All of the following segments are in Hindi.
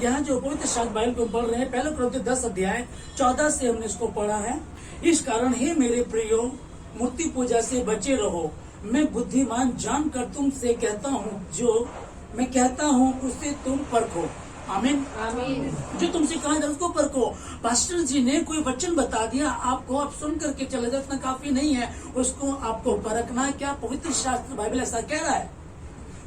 यहाँ जो पवित्र शास्त्र बाइबल को पढ़ रहे हैं, पहले कुरिन्थियों 10 अध्याय 14 से हमने इसको पढ़ा है। इस कारण हे मेरे प्रियो, मूर्ति पूजा से बचे रहो। मैं बुद्धिमान जानकर तुमसे कहता हूँ, जो मैं कहता हूँ उससे तुम परखो। आमीन। जो तुमसे कहा जाए उसको परखो। पास्टर जी ने कोई वचन बता दिया आपको, आप सुन करके चले जाए, इतना काफी नहीं है, उसको आपको परखना है। क्या पवित्र शास्त्र बाइबल ऐसा कह रहा है?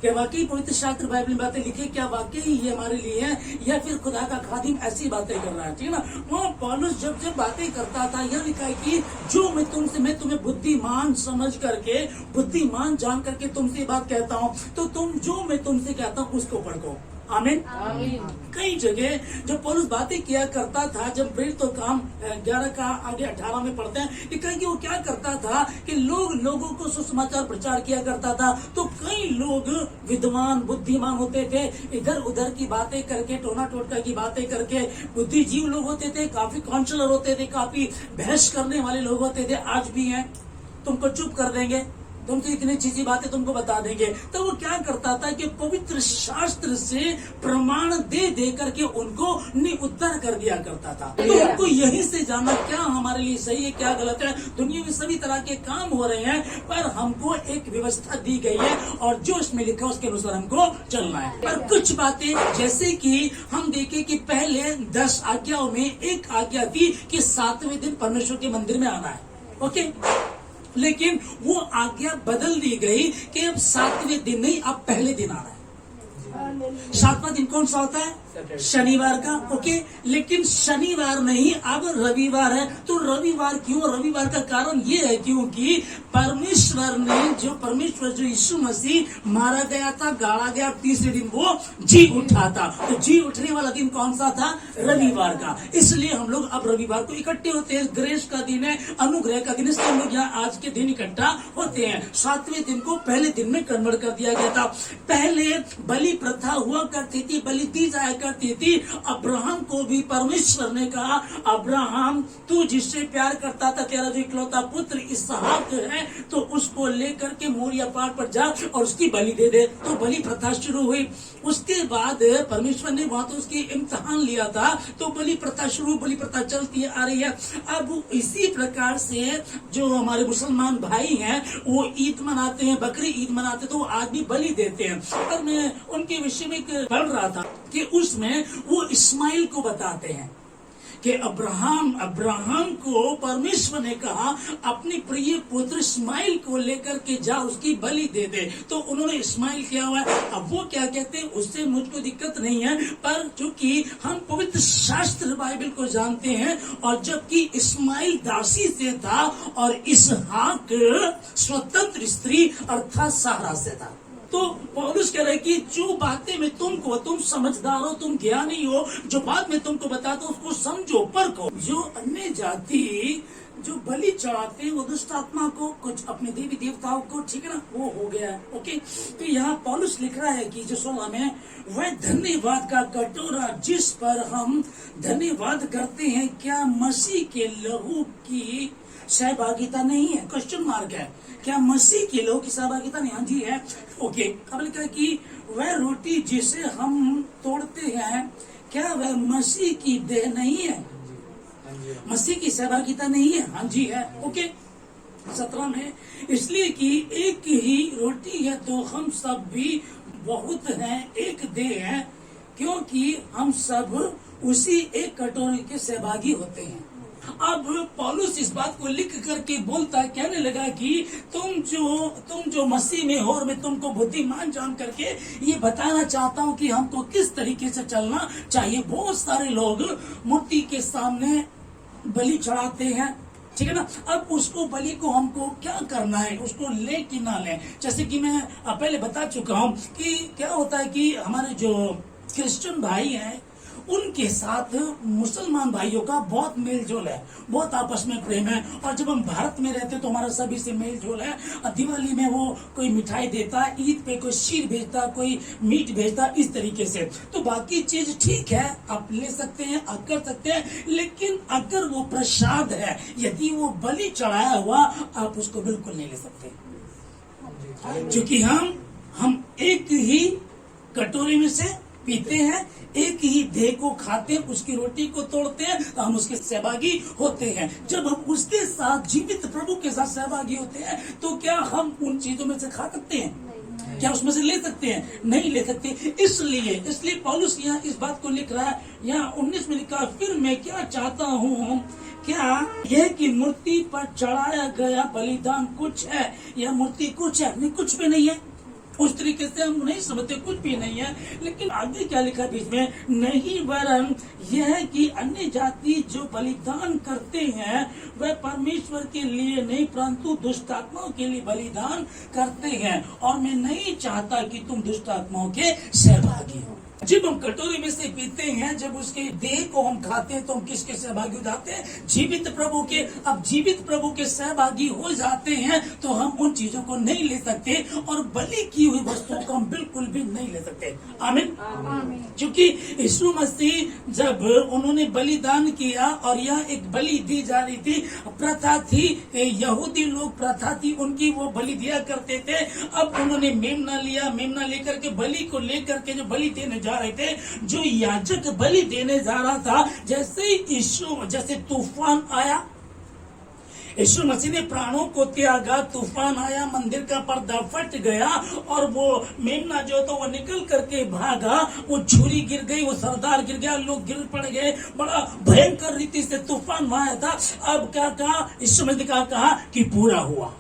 क्या वाकई पवित्र शास्त्र बाइबल में बातें लिखी? क्या वाकई ये हमारे लिए है, या फिर खुदा का खादिम ऐसी बातें कर रहा है? ठीक है ना। वहाँ पौलुस जब बातें करता था, यह लिखा है कि जो मैं तुम्हें बुद्धिमान समझ करके, बुद्धिमान जान करके तुमसे बात कहता हूँ, तो तुम जो मैं तुमसे कहता हूँ उसको पढ़ो। आमीन। कई जगह जब पौलुस बातें किया करता था, जब प्रेरित तो काम 11 का आगे 18 में पढ़ते हैं, कि वो क्या करता था कि लोगों को सुसमाचार प्रचार किया करता था। तो कई लोग विद्वान बुद्धिमान होते थे, इधर उधर की बातें करके, टोना टोटका की बातें करके, बुद्धिजीव लोग होते थे, काफी काउंसलर होते थे, काफी बहस करने वाले लोग होते थे। आज भी हैं, तुमको चुप कर देंगे, तुमसे इतनी चीज़ी बातें तुमको बता देंगे। तो वो क्या करता था कि पवित्र शास्त्र से प्रमाण दे करके उनको उत्तर कर दिया करता था। तो उनको यहीं से जानना क्या हमारे लिए सही है, क्या गलत है। दुनिया में सभी तरह के काम हो रहे हैं, पर हमको एक व्यवस्था दी गई है और जो इसमें लिखा है उसके अनुसार हमको चलना है। पर कुछ बातें जैसे कि हम देखें कि पहले 10 आज्ञाओं में एक आज्ञा थी कि 7वें दिन परमेश्वर के मंदिर में आना है। ओके, लेकिन वो आज्ञा बदल दी गई कि अब 7वें दिन नहीं, अब पहले दिन आना है। 7वां दिन कौन सा होता है? शनिवार का। ओके, लेकिन शनिवार नहीं, अब रविवार है। तो रविवार क्यों? रविवार का कारण ये है क्योंकि परमेश्वर जो यीशु मसीह मारा गया था, गाड़ा गया, तीसरे दिन वो जी उठा था। तो जी उठने वाला दिन कौन सा था? रविवार का। इसलिए हम लोग अब रविवार को इकट्ठे होते हैं। ग्रेस का दिन है, अनुग्रह का दिन है, इसलिए हम लोग यहाँ आज के दिन इकट्ठा होते हैं। 7वें दिन को पहले दिन में कन्वर्ट कर दिया गया था। पहले बलि प्रथा हुआ करती थी, बलि दी जाया करती थी। अब्राहम को भी परमेश्वर ने कहा, अब्राहम तू जिससे प्यार करता था, तेरा जो इकलौता पुत्र इसहाक है, तो उसको लेकर के मोरिया पहाड़ पर जा और उसकी बलि दे दे। तो बलि प्रथा शुरू हुई। उसके बाद परमेश्वर ने वहां तो उसकी इम्तिहान लिया था, तो बलि प्रथा शुरू, बलि प्रथा चलती आ रही है। अब इसी प्रकार से जो हमारे मुसलमान भाई हैं वो ईद मनाते हैं, बकरी ईद मनाते हैं, तो वो आज भी बलि देते हैं। और मैं उनके विषय में पढ़ रहा था कि उसमें वो इस्माइल को बताते हैं कि अब्राहम को परमेश्वर ने कहा अपनी प्रिय पुत्र इस्माइल को लेकर के जा, उसकी बलि दे दे। तो उन्होंने इस्माइल किया हुआ है। अब वो क्या कहते हैं, उससे मुझको दिक्कत नहीं है, पर चूंकि हम पवित्र शास्त्र बाइबल को जानते हैं, और जबकि इस्माइल दासी से था और इसहाक स्वतंत्र स्त्री अर्थात सारा से था। तो पौलुस कह रहे कि जो बातें में तुम समझदार हो, तुम ज्ञानी हो, जो बात मैं तुमको बताता हूँ उसको समझो, परखो। जो अन्य जाति जो बलि चढ़ाते हैं वो दुष्ट आत्मा को, कुछ अपने देवी देवताओं को, ठीक है ना, वो हो गया है। ओके, तो यहाँ पौलुस लिख रहा है कि जो 16 में, वह धन्यवाद का कटोरा जिस पर हम धन्यवाद करते हैं, क्या मसीह के लहू की सहभागिता नहीं है? क्वेश्चन मार्क है। क्या मसीह के लहू की सहभागिता नहीं? हाँ जी है। ओके, अब लिखा कि वह रोटी जिसे हम तोड़ते हैं, क्या वह मसीह की देह नहीं है? मसीह की सहभागिता नहीं है? हाँ जी है। ओके, 17 में, इसलिए कि एक ही रोटी है तो हम सब भी बहुत हैं, एक देह है, क्योंकि हम सब उसी एक कटोरे के सहभागी होते हैं। अब पौलुस इस बात को लिख करके बोलता है, कहने लगा कि तुम जो मसीह में हो, और मैं तुमको बुद्धिमान जान करके ये बताना चाहता हूँ कि हमको किस तरीके से चलना चाहिए। बहुत सारे लोग मूर्ति के सामने बलि चढ़ाते हैं, ठीक है ना। अब उसको बलि को हमको क्या करना है, उसको ले कि ना ले। जैसे कि मैं पहले बता चुका हूँ कि क्या होता है कि हमारे जो क्रिश्चियन भाई हैं उनके साथ मुसलमान भाइयों का बहुत मेल जोल है, बहुत आपस में प्रेम है। और जब हम भारत में रहते तो हमारा सभी से मेल जोल है। दिवाली में वो कोई मिठाई देता है, ईद पे कोई शीर भेजता, कोई मीट भेजता, इस तरीके से। तो बाकी चीज ठीक है, आप ले सकते हैं, आप कर सकते हैं, लेकिन अगर वो प्रसाद है, यदि वो बलि चढ़ाया हुआ, आप उसको बिल्कुल नहीं ले सकते, क्योंकि हम एक ही कटोरी में से पीते हैं, एक ही देह को खाते हैं, उसकी रोटी को तोड़ते हैं, तो हम उसके सहभागी होते हैं। जब हम उसके साथ जीवित प्रभु के साथ सहभागी होते हैं, तो क्या हम उन चीजों में से खा सकते हैं? क्या उसमें से ले सकते हैं? नहीं ले सकते। इसलिए पौलुस यहाँ इस बात को लिख रहा है। यहाँ 19 में लिखा, फिर मैं क्या चाहता हूँ, क्या यह कि मूर्ति पर चढ़ाया गया बलिदान कुछ है, यह मूर्ति कुछ है? नहीं, कुछ भी नहीं है। उस तरीके से हम नहीं समझते, कुछ भी नहीं है। लेकिन आगे क्या लिखा बीच में, नहीं वरन यह कि अन्य जाति जो बलिदान करते हैं वह परमेश्वर के लिए नहीं परंतु दुष्ट आत्माओं के लिए बलिदान करते हैं, और मैं नहीं चाहता कि तुम दुष्ट आत्माओं के सहभागी हो। जब हम कटोरी में से पीते हैं, जब उसके देह को हम खाते हैं, तो हम किसके सहभागी हो जाते हैं? जीवित प्रभु के। अब जीवित प्रभु के सहभागी हो जाते हैं तो हम उन चीजों को नहीं ले सकते, और बलि की हुई वस्तुओं को हम बिल्कुल भी नहीं ले सकते। आमीन। क्योंकि यीशु मसीह जब उन्होंने बलिदान किया, और यह एक बलि दी जा रही थी, प्रथा थी, यहूदी लोग प्रथा थी उनकी, वो बलि दिया करते थे। अब उन्होंने मेमना लिया, मेमना लेकर के बलि को लेकर के जो बलि देने जा रहे थे, जो याजक बलि देने जा रहा था, जैसे तूफान आया, यीशु मसीह ने प्राणों को त्यागा, तूफान आया, मंदिर का पर्दा फट गया, और वो मेमना जो तो वो निकल करके भागा, वो छुरी गिर गई, वो सरदार गिर गया, लोग गिर पड़ गए, बड़ा भयंकर रीति से तूफान वहां आया था। अब क्या कहा यीशु मसीह ने? कहा कि पूरा हुआ।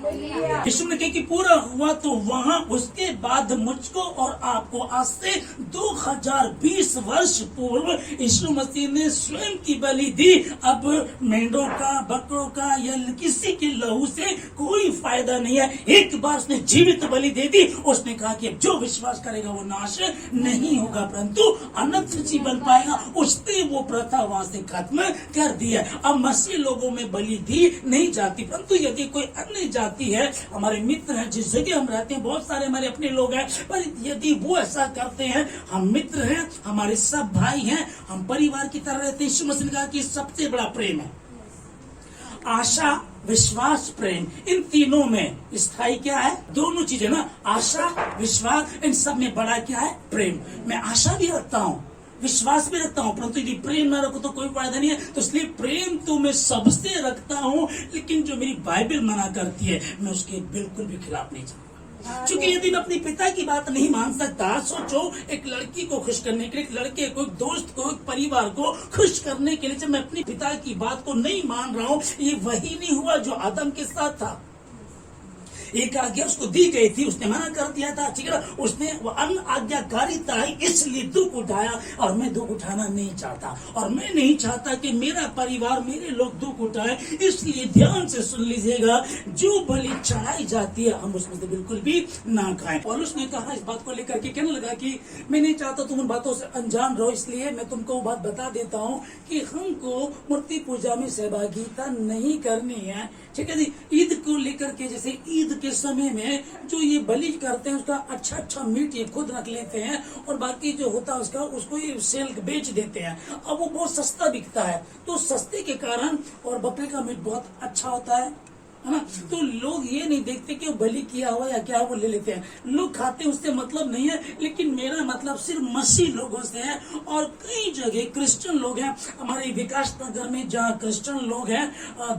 यीशु ने कहा कि पूरा हुआ। तो वहां उसके बाद मुझको और आपको आज से 2020 वर्ष पूर्व यीशु मसीह ने स्वयं की बलि दी। अब मेंढों का, बकरों का या किसी के लहू से कोई फायदा नहीं है। एक बार उसने जीवित बलि दे दी। उसने कहा कि जो विश्वास करेगा वो नाश नहीं होगा परंतु अनंत जीवन पाएगा। उसने वो प्रथा वहां से खत्म कर दिया। अब मसीह लोगों में बलि दी नहीं जाती, परंतु यदि कोई अन्य जाति है, हमारे मित्र हैं, जिस जगह हम रहते हैं, बहुत सारे हमारे अपने लोग हैं, पर यदि वो ऐसा करते हैं, हम मित्र हैं, हमारे सब भाई हैं, हम परिवार की तरह रहते हैं। यीशु मसीह ने कहा कि सबसे बड़ा प्रेम है आशा, विश्वास, प्रेम। इन तीनों में स्थायी क्या है? दोनों चीजें ना, आशा, विश्वास, इन सब में बड़ा क्या है? प्रेम। मैं आशा भी रखता हूँ, विश्वास भी रखता हूं, परंतु यदि प्रेम ना रखो तो कोई फायदा नहीं है। तो इसलिए प्रेम तो मैं सबसे रखता हूं, लेकिन जो मेरी बाइबल मना करती है मैं उसके बिल्कुल भी खिलाफ नहीं जाऊंगा। क्योंकि यदि मैं अपने पिता की बात नहीं मान सकता, सोचो एक लड़की को खुश करने के लिए, एक लड़के को, एक दोस्त को, एक परिवार को खुश करने के लिए जब मैं अपने पिता की बात को नहीं मान रहा हूं, ये वही नहीं हुआ जो आदम के साथ था। एक आज्ञा उसको दी गई थी, उसने मना कर दिया था, ठीक है। उसने अन आज्ञाकारिता है, इसलिए दुख उठाया, और मैं दुख उठाना नहीं चाहता, और मैं नहीं चाहता कि मेरा परिवार, मेरे लोग दुख उठाए। इसलिए ध्यान से सुन लीजिएगा, जो बलि चढ़ाई जाती है हम उसमें से बिल्कुल भी ना खाएं। और उसने कहा इस बात को लेकर के, कहने लगा कि मैं नहीं चाहता तुम उन बातों से अनजान रहो, इसलिए मैं तुमको वो बात बता देता हूँ कि हमको मूर्ति पूजा में सहभागिता नहीं करनी है, ठीक है जी। ईद को लेकर के, जैसे ईद के समय में जो ये बलि करते हैं, उसका अच्छा मीट ये खुद रख लेते हैं, और बाकी जो होता है उसको ये सेल बेच देते हैं। अब वो बहुत सस्ता बिकता है, तो सस्ते के कारण, और बकरे का मीट बहुत अच्छा होता है ना, तो लोग ये नहीं देखते कि वो बलि किया हुआ या क्या, वो ले लेते हैं, लोग खाते हैं, उससे मतलब नहीं है। लेकिन मेरा मतलब सिर्फ मसीह लोगों से है। और कई जगह क्रिश्चियन लोग हैं, हमारे विकास नगर में जहाँ क्रिश्चियन लोग हैं,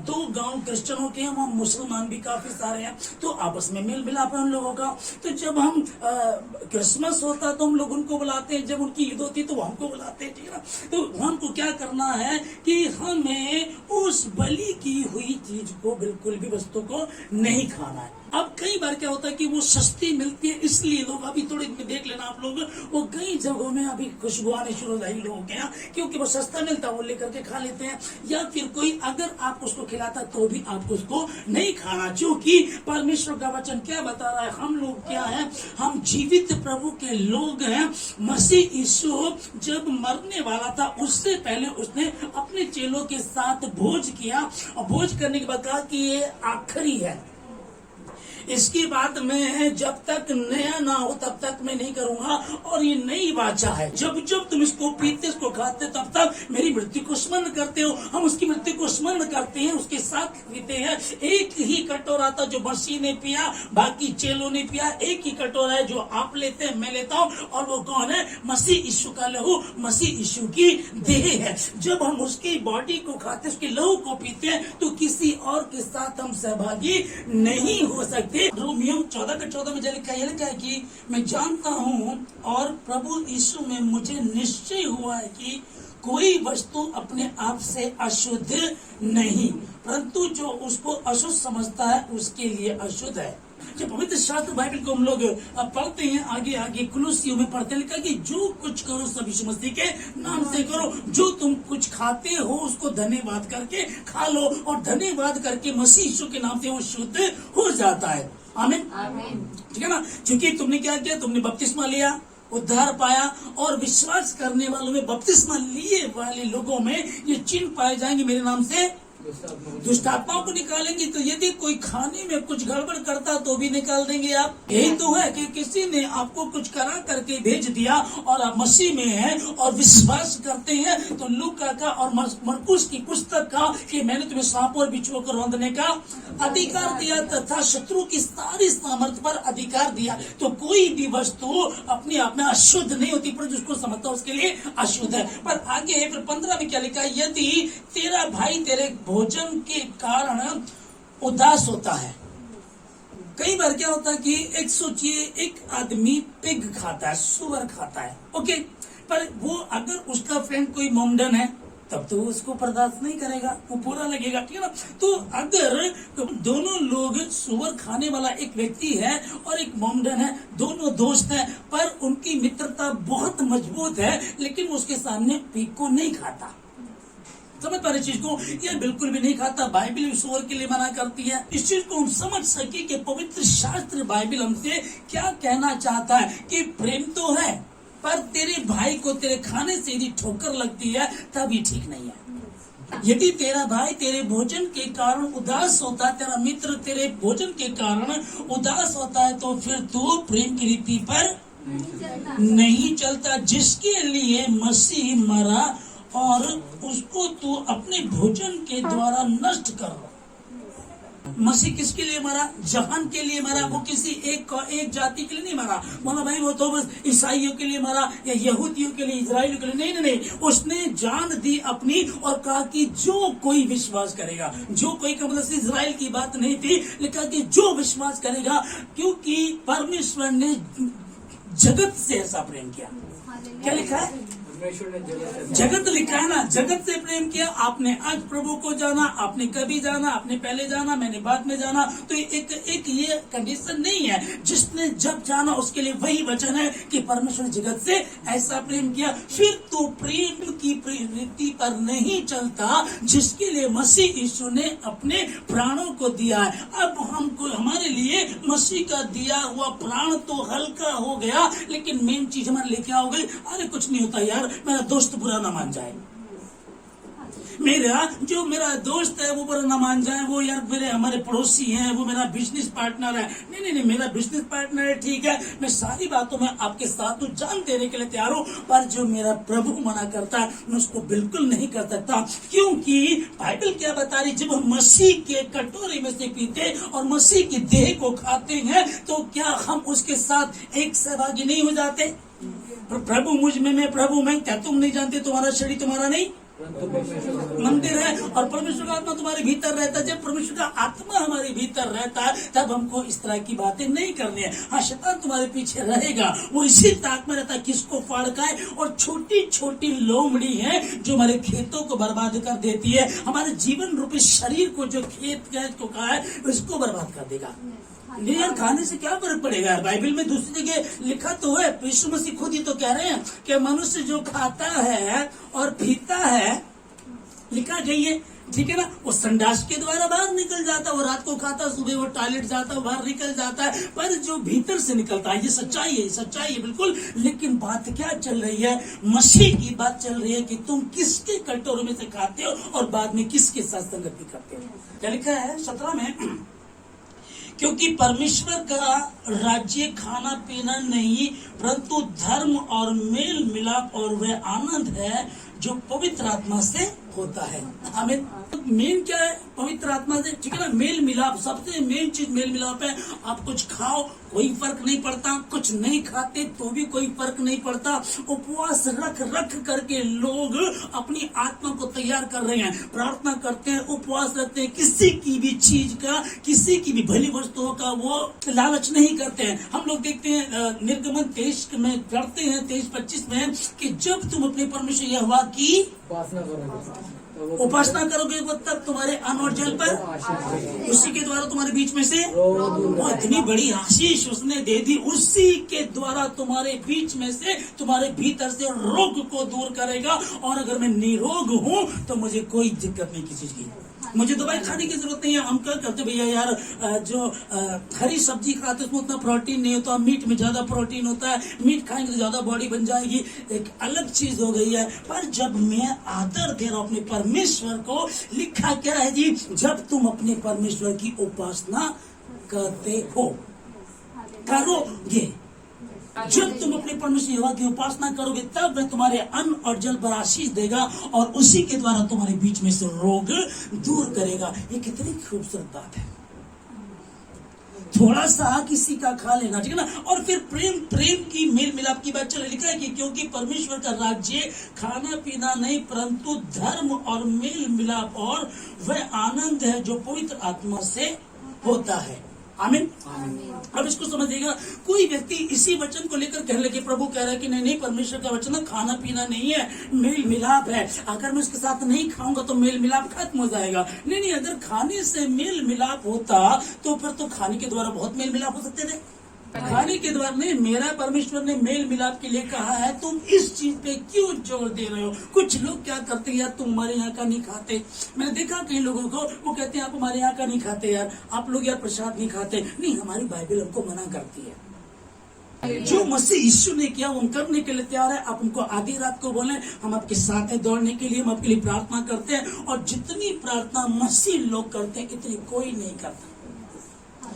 2 गांव क्रिश्चियनों के हैं, वहाँ मुसलमान भी काफी सारे हैं, तो आपस में मेल मिलाप है उन लोगों का। तो जब हम क्रिसमस होता तो हम लोग उनको बुलाते हैं, जब उनकी ईद होती तो वो हमको बुलाते हैं, ठीक है ना। तो हमको क्या करना है कि हमें उस बलि की हुई चीज को, बिल्कुल भी वस्तु को नहीं खाना है। अब कई बार क्या होता है कि वो सस्ती मिलती है, इसलिए लोग, अभी थोड़ी देख लेना आप लोग, वो कई जगहों में अभी खुशबू आने शुरू हो गई लोगों के यहाँ, क्योंकि वो सस्ता मिलता है, वो लेकर के खा लेते हैं। या फिर कोई अगर आप उसको खिलाता तो भी आपको उसको नहीं खाना, क्योंकि परमेश्वर का वचन क्या बता रहा है, हम लोग क्या है, हम जीवित प्रभु के लोग हैं। मसीह यीशु जब मरने वाला था, उससे पहले उसने अपने चेलों के साथ भोज किया, और भोज करने के बाद कहा कि ये आखिरी है, इसकी बात मैं जब तक नया ना हो तब तक मैं नहीं करूंगा। और ये नई वाचा है, जब जब तुम इसको पीते इसको खाते तब तक मेरी मृत्यु को स्मरण करते हो। हम उसकी मृत्यु को स्मरण करते हैं, उसके साथ पीते हैं। एक ही कटोरा था जो मसीह ने पिया, बाकी चेलों ने पिया। एक ही कटोरा है जो आप लेते हैं, मैं लेता हूँ, और वो कौन है? मसीह यीशु का लहू, मसीह यीशु की देह है। जब हम उसकी बॉडी को खाते, उसके लहू को पीते हैं, तो किसी और के साथ हम सहभागी नहीं हो सकते। रोमियो 14:14 में लिखा है कि मैं जानता हूँ और प्रभु यीशु में मुझे निश्चय हुआ है कि कोई वस्तु अपने आप से अशुद्ध नहीं, परंतु जो उसको अशुद्ध समझता है उसके लिए अशुद्ध है। जब पवित्र शास्त्र बाइबल को हम लोग पढ़ते हैं, आगे कुलुस्सियों में पढ़ते हैं, लिखा कि जो कुछ करो सब यीशु मसीह के नाम से करो। जो तुम कुछ खाते हो उसको धन्यवाद करके खा लो, और धन्यवाद करके मसीह यीशु के नाम से वो शुद्ध हो जाता है। आमीन, ठीक है ना? क्योंकि तुमने क्या किया? तुमने बपतिस्मा लिया, उद्धार पाया, और विश्वास करने वालों में, बपतिस्मा लिए वाले लोगों में ये चिन्ह पाए जाएंगे, मेरे नाम से दुष्ट आत्माओं को निकालेंगे। तो यदि कोई खाने में कुछ गड़बड़ करता तो भी निकाल देंगे आप। यही तो है कि किसी ने आपको कुछ करा करके भेज दिया और आप मसीह में हैं और विश्वास करते हैं, तो लूका का और मरकुस की पुस्तक का कि मैंने तुम्हें सांप और बिच्छुओं को रौंदने का अधिकार दिया तथा शत्रु की सारी सामर्थ पर अधिकार दिया। तो कोई भी वस्तु अपने आप में अशुद्ध नहीं होती, पर जिसको समझता है उसके लिए अशुद्ध है। पर आगे फिर 15 में क्या लिखा है? यदि तेरा भाई तेरे भोजन के कारण उदास होता है। कई बार क्या होता है कि एक सोचिए, एक आदमी पिग खाता है, सुअर खाता है, ओके, पर वो अगर उसका फ्रेंड कोई मोमडन है तब तो उसको बर्दाश्त नहीं करेगा, वो बुरा लगेगा, ठीक है ना? तो अगर दोनों लोग, सुअर खाने वाला एक व्यक्ति है और एक मोमडन है, दोनों दोस्त हैं, पर उनकी मित्रता बहुत मजबूत है, लेकिन उसके सामने पिग को नहीं खाता। समझ पा रहे चीज को? ये बिल्कुल भी नहीं खाता। बाइबल सुअर के लिए मना करती है। इस चीज को हम समझ सके कि पवित्र शास्त्र बाइबल हमसे क्या कहना चाहता है कि प्रेम तो है, पर तेरे भाई को तेरे खाने से यदि ठोकर लगती है तभी ठीक नहीं है। यदि तेरा भाई तेरे भोजन के कारण उदास होता है, तेरा मित्र तेरे भोजन के कारण उदास होता है, तो फिर तू प्रेम की रीति पर नहीं चलता, जिसके लिए मसीह मरा और उसको तू अपने भोजन के द्वारा नष्ट कर रहा। मसीह किसके लिए मरा? जहान के लिए मरा। वो किसी एक जाति के लिए नहीं मरा। बोला भाई वो तो बस ईसाइयों के लिए मरा या यहूदियों के लिए, इजराइलियों के लिए। नहीं, उसने जान दी अपनी और कहा कि जो कोई विश्वास करेगा, जो कोई का मतलब इजराइल की बात नहीं थी, लिखा कि जो विश्वास करेगा, क्योंकि परमेश्वर ने जगत से ऐसा प्रेम किया। क्या लिखा है? जगत लिखा है ना, जगत से प्रेम किया। आपने आज प्रभु को जाना, आपने कभी जाना, आपने पहले जाना, मैंने बाद में जाना, तो एक ये कंडीशन नहीं है। जिसने जब जाना उसके लिए वही वचन है कि परमेश्वर जगत से ऐसा प्रेम किया। फिर तो प्रेम की रीति पर नहीं चलता, जिसके लिए मसीह यीशु ने अपने प्राणों को दिया है। अब हमको, हमारे लिए मसीह का दिया हुआ प्राण तो हल्का हो गया, लेकिन मेन चीज हमारे लिए क्या हो गई? अरे कुछ नहीं होता यार, मेरा दोस्त बुरा ना मान जाए, मेरा दोस्त है वो बुरा ना मान जाए, वो यार हमारे पड़ोसी हैं, वो मेरा बिजनेस पार्टनर है। नहीं, मेरा बिजनेस पार्टनर है, ठीक है, मैं सारी बातों में आपके साथ तो जान देने के लिए तैयार हूँ, पर जो मेरा प्रभु मना करता है मैं उसको बिल्कुल नहीं कर सकता। क्योंकि बाइबल क्या बता रही? जब हम मसीह के कटोरे में से पीते और मसीह की देह को खाते हैं, तो क्या हम उसके साथ एक सहभागी नहीं हो जाते? प्रभु मुझ में, मैं प्रभु में। क्या तुम नहीं जानते तुम्हारा शरीर तुम्हारा नहीं मंदिर है और परमेश्वर का आत्मा तुम्हारे भीतर रहता है? जब परमेश्वर का आत्मा हमारे भीतर रहता है तब हमको इस तरह की बातें नहीं करनी है। हाँ, शैतान तुम्हारे पीछे रहेगा, वो इसी ताक में रहता है किसको फाड़ खाए, और छोटी छोटी लोमड़ी है जो हमारे खेतों को बर्बाद कर देती है। हमारे जीवन रूपी शरीर को, जो खेत गैस को कहा है, उसको बर्बाद कर देगा। यार खाने से क्या फर्क पड़ेगा? बाइबल में दूसरी जगह लिखा तो है, यीशु मसीह खुद ही तो कह रहे हैं कि मनुष्य जो खाता है और पीता है, लिखा गई है, ठीक है ना, वो संडास के द्वारा बाहर निकल जाता, वो रात को खाता, सुबह वो टॉयलेट जाता, बाहर निकल जाता है, पर जो भीतर से निकलता है, ये सच्चाई है बिल्कुल। लेकिन बात क्या चल रही है? मसीह की बात चल रही है कि तुम किसके कटोरे में से खाते हो और बाद में किसके साथ संगति करते हो। क्या लिखा है 17 में क्योंकि परमेश्वर का राज्य खाना पीना नहीं परंतु धर्म और मेल मिलाप और वह आनंद है जो पवित्र आत्मा से होता है। हमें मेन क्या है पवित्र आत्मा से, ठीक है ना। मेल मिलाप, सबसे मेन चीज मेल मिलाप है। आप कुछ खाओ कोई फर्क नहीं पड़ता, कुछ नहीं खाते तो भी कोई फर्क नहीं पड़ता। उपवास रख रख करके लोग अपनी आत्मा को तैयार कर रहे हैं, प्रार्थना करते हैं, उपवास रखते हैं, किसी की भी चीज का, किसी की भी भली वस्तुओं का वो लालच नहीं करते हैं। हम लोग देखते हैं निर्गमन 23 में पढ़ते हैं 23-25 में कि जब तुम अपने परमेश्वर यहोवा की उपासना करोगे वो तब तुम्हारे अन्न और जल पर उसी के द्वारा तुम्हारे बीच में से वो इतनी बड़ी आशीष उसने दे दी, उसी के द्वारा तुम्हारे बीच में से, तुम्हारे भीतर से रोग को दूर करेगा। और अगर मैं निरोग हूँ तो मुझे कोई दिक्कत नहीं किसी चीज की, मुझे दवाई खाने की जरूरत नहीं है। हम क्या करते भैया यार जो हरी सब्जी खाते उसमें उतना प्रोटीन नहीं होता, मीट में ज्यादा प्रोटीन होता है, मीट खाएंगे तो ज्यादा बॉडी बन जाएगी, एक अलग चीज हो गई है। पर जब मैं आदर दे रहा हूं अपने परमेश्वर को, लिखा क्या है जी, जब तुम अपने परमेश्वर की उपासना करते हो, करोगे, जब तुम अपने परमेश्वर यहोवा की उपासना करोगे तब वह तुम्हारे अन्न और जल पर आशीष देगा और उसी के द्वारा तुम्हारे बीच में से रोग दूर करेगा। ये कितनी खूबसूरत बात है। थोड़ा सा किसी का खा लेना, ठीक है ना। और फिर प्रेम की मेल मिलाप की बात चले, लिखा है कि क्योंकि परमेश्वर का राज्य खाना पीना नहीं परंतु धर्म और मेल मिलाप और वह आनंद है जो पवित्र आत्मा से होता है। आमीन। अब इसको समझिएगा, कोई व्यक्ति इसी वचन को लेकर कहने लगे, प्रभु कह रहा है कि नहीं परमेश्वर का वचन खाना पीना नहीं है, मेल मिलाप है, अगर मैं उसके साथ नहीं खाऊंगा तो मेल मिलाप खत्म हो जाएगा। नहीं, अगर खाने से मेल मिलाप होता तो फिर तो खाने के द्वारा बहुत मेल मिलाप हो सकते थे। खाने के द्वारा नहीं, मेरा परमेश्वर ने मेल मिलाप के लिए कहा है, तुम इस चीज पे क्यों जोर दे रहे हो। कुछ लोग क्या करते हैं, यार तुम हमारे यहाँ का नहीं खाते। मैंने देखा कई लोगों को, वो कहते हैं आप हमारे यहाँ का नहीं खाते, यार आप लोग यार प्रसाद नहीं खाते। नहीं, हमारी बाइबल हमको मना करती है। जो मसीह यीशु ने किया वो हम करने के लिए तैयार है। आप उनको आधी रात को बोले हम आपके साथ हैं दौड़ने के लिए, हम आपके लिए प्रार्थना करते हैं। और जितनी प्रार्थना मसीह लोग करते हैं इतनी कोई नहीं करता,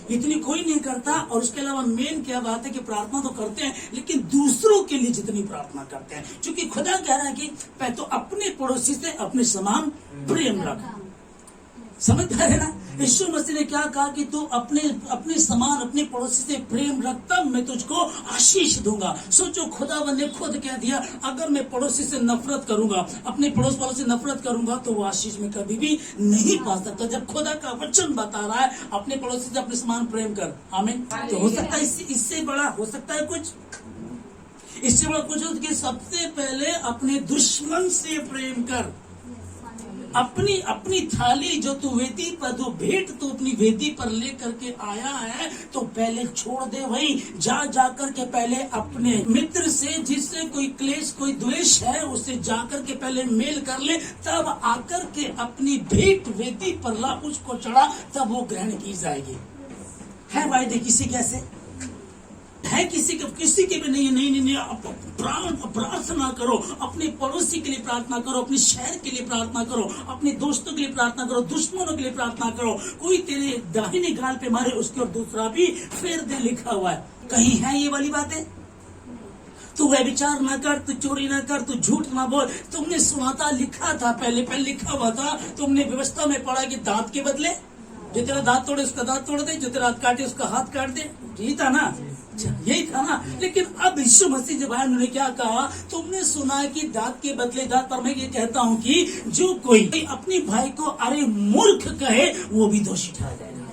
इतनी कोई नहीं करता। और उसके अलावा मेन क्या बात है कि प्रार्थना तो करते हैं लेकिन दूसरों के लिए जितनी प्रार्थना करते हैं, क्योंकि खुदा कह रहा है कि मैं तो अपने पड़ोसी से अपने समान प्रेम रख। समझ पा रहे ना, यीशु मसीह ने क्या कहा कि तू अपने समान अपने पड़ोसी से प्रेम रख, तब मैं तुझको आशीष दूंगा। सोचो, खुदावंद ने खुद कह दिया, अगर मैं पड़ोसी से नफरत करूंगा, अपने पड़ोस वालों से नफरत करूंगा तो वो आशीष में कभी भी नहीं पा सकता। जब खुदा का वचन बता रहा है अपने पड़ोसी से अपने समान प्रेम कर, आमीन, तो हो सकता है इससे बड़ा हो सकता है कुछ, इससे बड़ा कुछ हो कि सबसे पहले अपने दुश्मन से प्रेम कर। अपनी थाली जो तू वेदी पर, जो भेंट तू अपनी वेदी पर लेकर के आया है, तो पहले छोड़ दे वही, जाकर के पहले अपने मित्र से जिससे कोई क्लेश कोई द्वेष है उससे जाकर के पहले मेल कर ले, तब आकर के अपनी भेंट वेदी पर ला, उसको चढ़ा, तब वो ग्रहण की जाएगी। है वायदे किसी कैसे है, किसी के भी नहीं। प्रार्थना करो, अपने पड़ोसी के लिए प्रार्थना करो, अपने शहर के लिए प्रार्थना करो, अपने दोस्तों के लिए प्रार्थना करो, दुश्मनों के लिए प्रार्थना करो। कोई तेरे दाहिने गाल पे मारे उसके और दूसरा भी फेर दे, लिखा हुआ है। कहीं है ये वाली बातें? तू व्यभिचार ना कर, तू चोरी ना कर, तू झूठ ना बोल। तुमने सुना था, लिखा था, पहले लिखा हुआ था, तुमने व्यवस्था में पढ़ा कि दांत के बदले जो तेरा दांत तोड़े उसका दांत तोड़ दे, जो तेरा हाथ काटे उसका हाथ काट दे। यही था ना, यही था ना। लेकिन अब यीशु मसीह जब आए उन्होंने क्या कहा, तुमने सुना है कि दांत के बदले दांत, पर मैं ये कहता हूँ कि जो कोई अपने भाई को अरे मूर्ख कहे वो भी दोषी ठहरा जाएगा।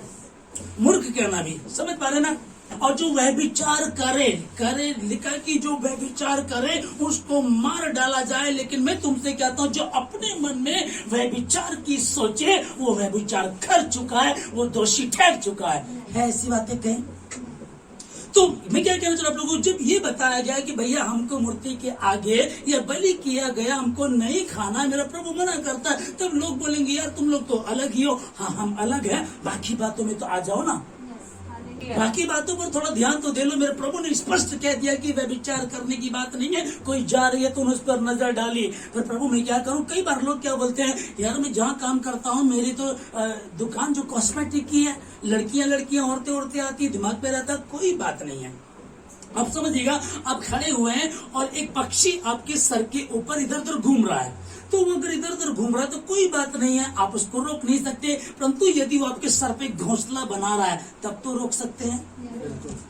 मूर्ख कहना भी, समझ पा रहे ना। और जो व्यभिचार करे लिखा कि जो व्यभिचार करे उसको मार डाला जाए। लेकिन मैं तुमसे कहता हूँ जो अपने मन में व्यभिचार की सोचे वो व्यभिचार कर चुका है, वो दोषी ठहर चुका है। ऐसी बातें कहें तो मैं क्या कहना चाहता हूँ आप लोगों को, जब ये बताया गया कि भैया हमको मूर्ति के आगे या बलि किया गया हमको नहीं खाना, मेरा प्रभु मना करता है, तब लोग बोलेंगे यार तुम लोग तो अलग ही हो। हाँ, हम अलग हैं, बाकी बातों में तो आ जाओ ना। बाकी बातों पर थोड़ा ध्यान तो दे लो। मेरे प्रभु ने स्पष्ट कह दिया कि व्यभिचार करने की बात नहीं है, कोई जा रही है तो उस पर नजर डाली। पर प्रभु मैं क्या करूं, कई बार लोग क्या बोलते हैं, यार मैं जहाँ काम करता हूँ मेरी तो दुकान जो कॉस्मेटिक की है, लड़कियां औरतें आती है, दिमाग पे रहता, कोई बात नहीं है। अब समझिएगा, आप खड़े हुए हैं और एक पक्षी आपके सर के ऊपर इधर उधर घूम रहा है, तो वो अगर इधर उधर घूम रहा है तो कोई बात नहीं है, आप उसको रोक नहीं सकते। परंतु यदि वो आपके सर पे घोंसला बना रहा है तब तो रोक सकते हैं,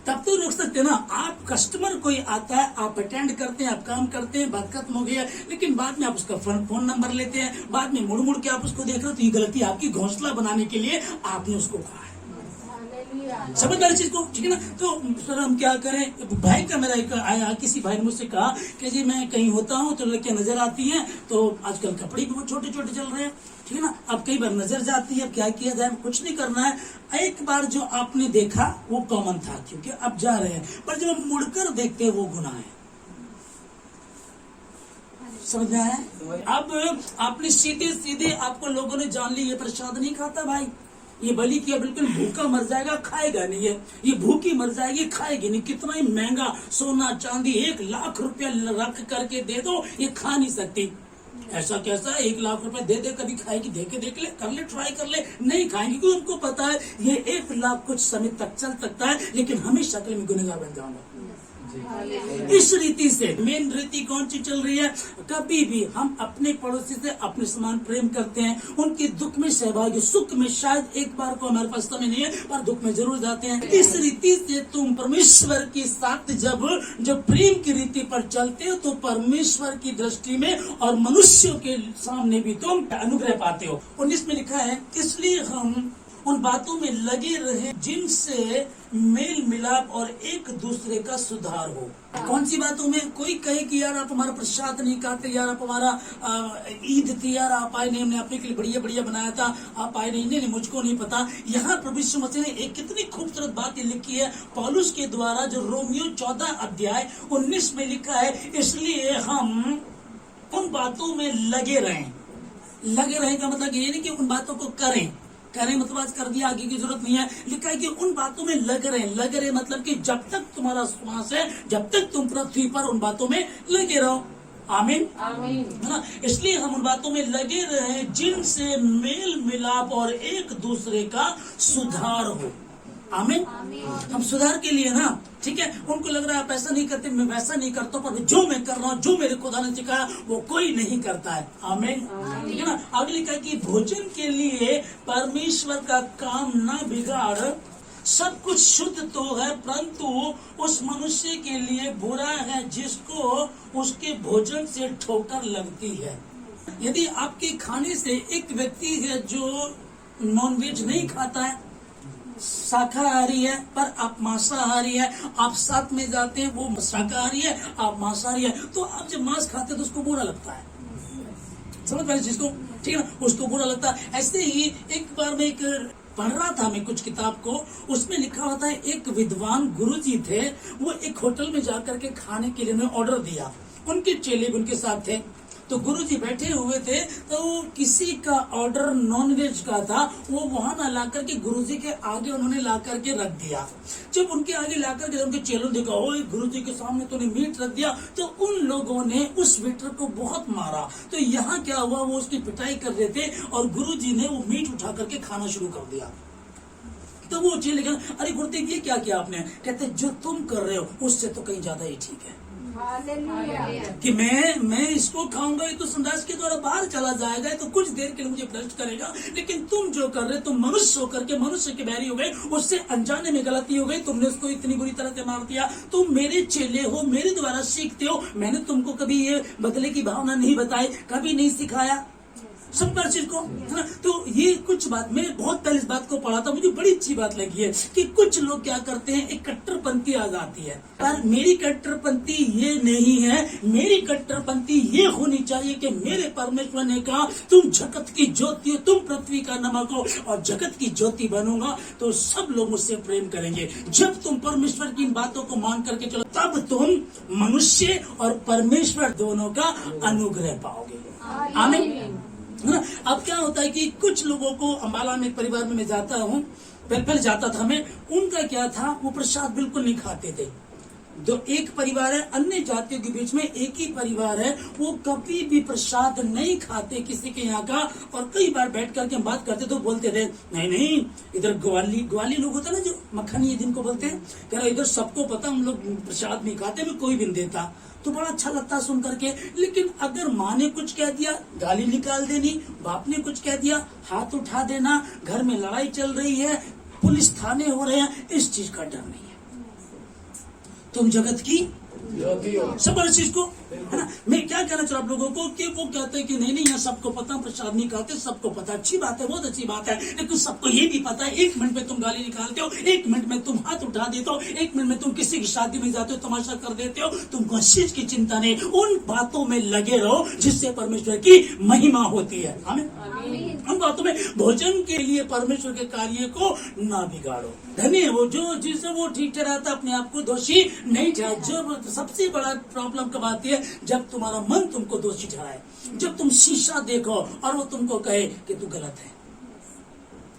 तब तो रोक सकते हैं ना। आप कस्टमर कोई आता है, आप अटेंड करते हैं, आप काम करते हैं, बात खत्म हो गई है, लेकिन बाद में आप उसका फोन नंबर लेते हैं, बाद में मुड़ के आप उसको देख रहे हो, तो ये गलती आपकी, घोंसला बनाने के लिए आपने उसको कहा है। समझ वाली चीज को, ठीक है ना। तो सर हम क्या करें, भाई का मेरा एक आया, किसी भाई ने मुझसे कहा कि जी मैं कहीं होता हूँ तो लड़कियां नजर आती हैं, तो आजकल कपड़े भी बहुत छोटे छोटे चल रहे हैं, ठीक है ना। अब कई बार नजर जाती है, अब क्या किया जाए, कुछ नहीं करना है। एक बार जो आपने देखा वो कॉमन था, क्योंकि अब जा रहे हैं, पर जब मुड़कर देखते हैं वो गुनाह है। समझ में आया। अब आपने सीधे आपको लोगों ने जान ली, ये प्रसाद नहीं खाता भाई, ये बलि किया, बिल्कुल भूखा मर जाएगा, खाएगा नहीं, ये भूखी मर जाएगी, खाएगी नहीं। कितना ही महंगा सोना चांदी 1 लाख रुपया रख करके दे दो, ये खा नहीं सकती। ऐसा कैसा 1 लाख रुपए दे कभी खाएगी, देख ले, कर ले, ट्राई कर ले, नहीं खाएंगी, क्योंकि उनको पता है ये 1 लाख कुछ समय तक चल सकता है, लेकिन हमेशा के लिए गुनहगार बन जाऊंगा। इस रीति से मेन रीति कौन सी चल रही है, कभी भी हम अपने पड़ोसी से अपने समान प्रेम करते हैं, उनके दुख में सहभागी, सुख में शायद एक बार को हमारे पास समय नहीं है, पर दुख में जरूर जाते हैं। इस रीति से तुम परमेश्वर के साथ जब प्रेम की रीति पर चलते हो, तो परमेश्वर की दृष्टि में और मनुष्यों के सामने भी तुम अनुग्रह पाते हो। 19 में लिखा है, इसलिए हम उन बातों में लगे रहे जिनसे मेल मिलाप और एक दूसरे का सुधार हो। कौन सी बातों में? कोई कहे कि यार आप हमारा प्रसाद नहीं खाते, यार आप हमारा ईद थी, यार आप आए नहीं, हमने अपने के लिए बढ़िया बढ़िया बनाया था, आप आए नहीं, मुझको नहीं पता। यहाँ प्रभु यीशु मसीह ने एक कितनी खूबसूरत बात लिखी है पौलुस के द्वारा, जो रोमियो 14 अध्याय 19 में लिखा है, इसलिए हम उन बातों में लगे रहें। लगे रहें का मतलब ये नहीं कि उन बातों को करें मतलब आज कर दिया, आगे की जरूरत नहीं है। लिखा है कि उन बातों में लगे रहे मतलब कि जब तक तुम्हारा श्वास है, जब तक तुम पृथ्वी पर, उन बातों में लगे रहो। आमीन, आमीन, है ना। इसलिए हम उन बातों में लगे रहे जिनसे मेल मिलाप और एक दूसरे का सुधार हो। आमीन, हम सुधार के लिए ना, ठीक है। उनको लग रहा है आप ऐसा नहीं करते, मैं वैसा नहीं करता, पर जो मैं कर रहा हूँ, जो मेरे खुदा ने सिखाया, वो कोई नहीं करता है। आमीन, ठीक है ना। आगे लिखा है कि भोजन के लिए परमेश्वर का काम ना बिगाड़, सब कुछ शुद्ध तो है, परंतु उस मनुष्य के लिए बुरा है जिसको उसके भोजन से ठोकर लगती है। यदि आपके खाने से एक व्यक्ति है जो नॉनवेज नहीं खाता है, शाकाहारी है, पर आप मांसाहारी है, आप साथ में जाते हैं, वो शाकाहारी है, आप मांसाहारी है, तो आप जब मांस खाते हैं तो उसको बुरा लगता है। समझ पाए चीज को, ठीक है ना, उसको बुरा लगता है। ऐसे ही एक बार मैं पढ़ रहा था मैं कुछ किताब को, उसमें लिखा हुआ था एक विद्वान गुरुजी थे, वो एक होटल में जाकर के खाने के लिए उन्हें ऑर्डर दिया, उनके चेले भी उनके साथ थे। तो गुरुजी बैठे हुए थे, तो किसी का ऑर्डर नॉनवेज का था, वो वहां ना ला करके गुरुजी के आगे उन्होंने ला करके रख दिया। जब उनके आगे ला करके उनके चेलों ने देखा, ओए गुरुजी के सामने तूने मीट रख दिया, तो उन लोगों ने उस वेटर को बहुत मारा। तो यहाँ क्या हुआ, वो उसकी पिटाई कर रहे थे और गुरुजी ने वो मीट उठा करके खाना शुरू कर दिया। तो वो चेले कहते, अरे गुरुदेव ये क्या किया आपने? कहते जो तुम कर रहे हो उससे तो कहीं ज्यादा ही ठीक है कि मैं इसको खाऊंगा, ये तो संडास के द्वारा बाहर चला जाएगा, तो कुछ देर के लिए मुझे भ्रष्ट करेगा, लेकिन तुम जो कर रहे, तुम मनुष्य होकर के मनुष्य के बैरी हो गए, उससे अनजाने में गलती हो गई, तुमने उसको इतनी बुरी तरह से मार दिया। तुम मेरे चेले हो, मेरे द्वारा सीखते हो, मैंने तुमको कभी ये बदले की भावना नहीं बताई, कभी नहीं सिखाया, सब पर चीज को, है ना। तो ये कुछ बात, मैं बहुत पहले इस बात को पढ़ा था, मुझे बड़ी अच्छी बात लगी है कि कुछ लोग क्या करते हैं, एक कट्टरपंथी आ जाती है। पर मेरी कट्टरपंथी ये नहीं है, मेरी कट्टरपंथी ये होनी चाहिए कि मेरे परमेश्वर ने कहा तुम जगत की ज्योति हो, तुम पृथ्वी का नमक हो, और जगत की ज्योति बनूंगा तो सब लोग मुझसे प्रेम करेंगे। जब तुम परमेश्वर की इन बातों को मान करके चलो, तब तुम मनुष्य और परमेश्वर दोनों का अनुग्रह पाओगे। आमीन। अब क्या होता है कि कुछ लोगों को, अम्बाला में एक परिवार में मैं जाता हूँ, पहले जाता था मैं, उनका क्या था, वो प्रसाद बिल्कुल नहीं खाते थे। जो एक परिवार है, अन्य जातियों के बीच में एक ही परिवार है, वो कभी भी प्रसाद नहीं खाते किसी के यहाँ का। और कई बार बैठ करके हम बात करते तो बोलते थे, नहीं इधर ग्वाली लोग होते ना, जो मखनी जिनको बोलते हैं, कह रहे इधर सबको पता हम लोग प्रसाद नहीं खाते, मैं कोई भी नहीं देता। तो बड़ा अच्छा लगता सुन करके। लेकिन अगर माँ ने कुछ कह दिया, गाली निकाल देनी, बाप ने कुछ कह दिया, हाथ उठा देना, घर में लड़ाई चल रही है, पुलिस थाने हो रहे हैं, इस चीज का डर नहीं है। तुम जगत की सब इस चीज को, है ना। मैं क्या कहना चाहूँ आप लोगों को कि वो कहते हैं कि नहीं यहाँ सबको पता, प्रसाद नहीं खाते, सबको पता, अच्छी बात है, बहुत अच्छी बात है। लेकिन सबको ये भी पता है, 1 मिनट में तुम गाली निकालते हो, 1 मिनट में तुम हाथ उठा देते हो, 1 मिनट में तुम किसी की शादी में जाते हो, तमाशा कर देते हो। तुमको इस चीज की चिंता नहीं, उन बातों में लगे रहो जिससे परमेश्वर की महिमा होती है। हमें उन बातों में, भोजन के लिए परमेश्वर के कार्य को ना बिगाड़ो। धन्य वो जो जिससे वो ठीक ठहराता, अपने आप को दोषी नहीं ठहराता। जो सबसे बड़ा प्रॉब्लम कब आती है, जब तुम्हारा मन तुमको दोषी ठहराए, जब तुम शीशा देखो और वो तुमको कहे कि तू गलत है।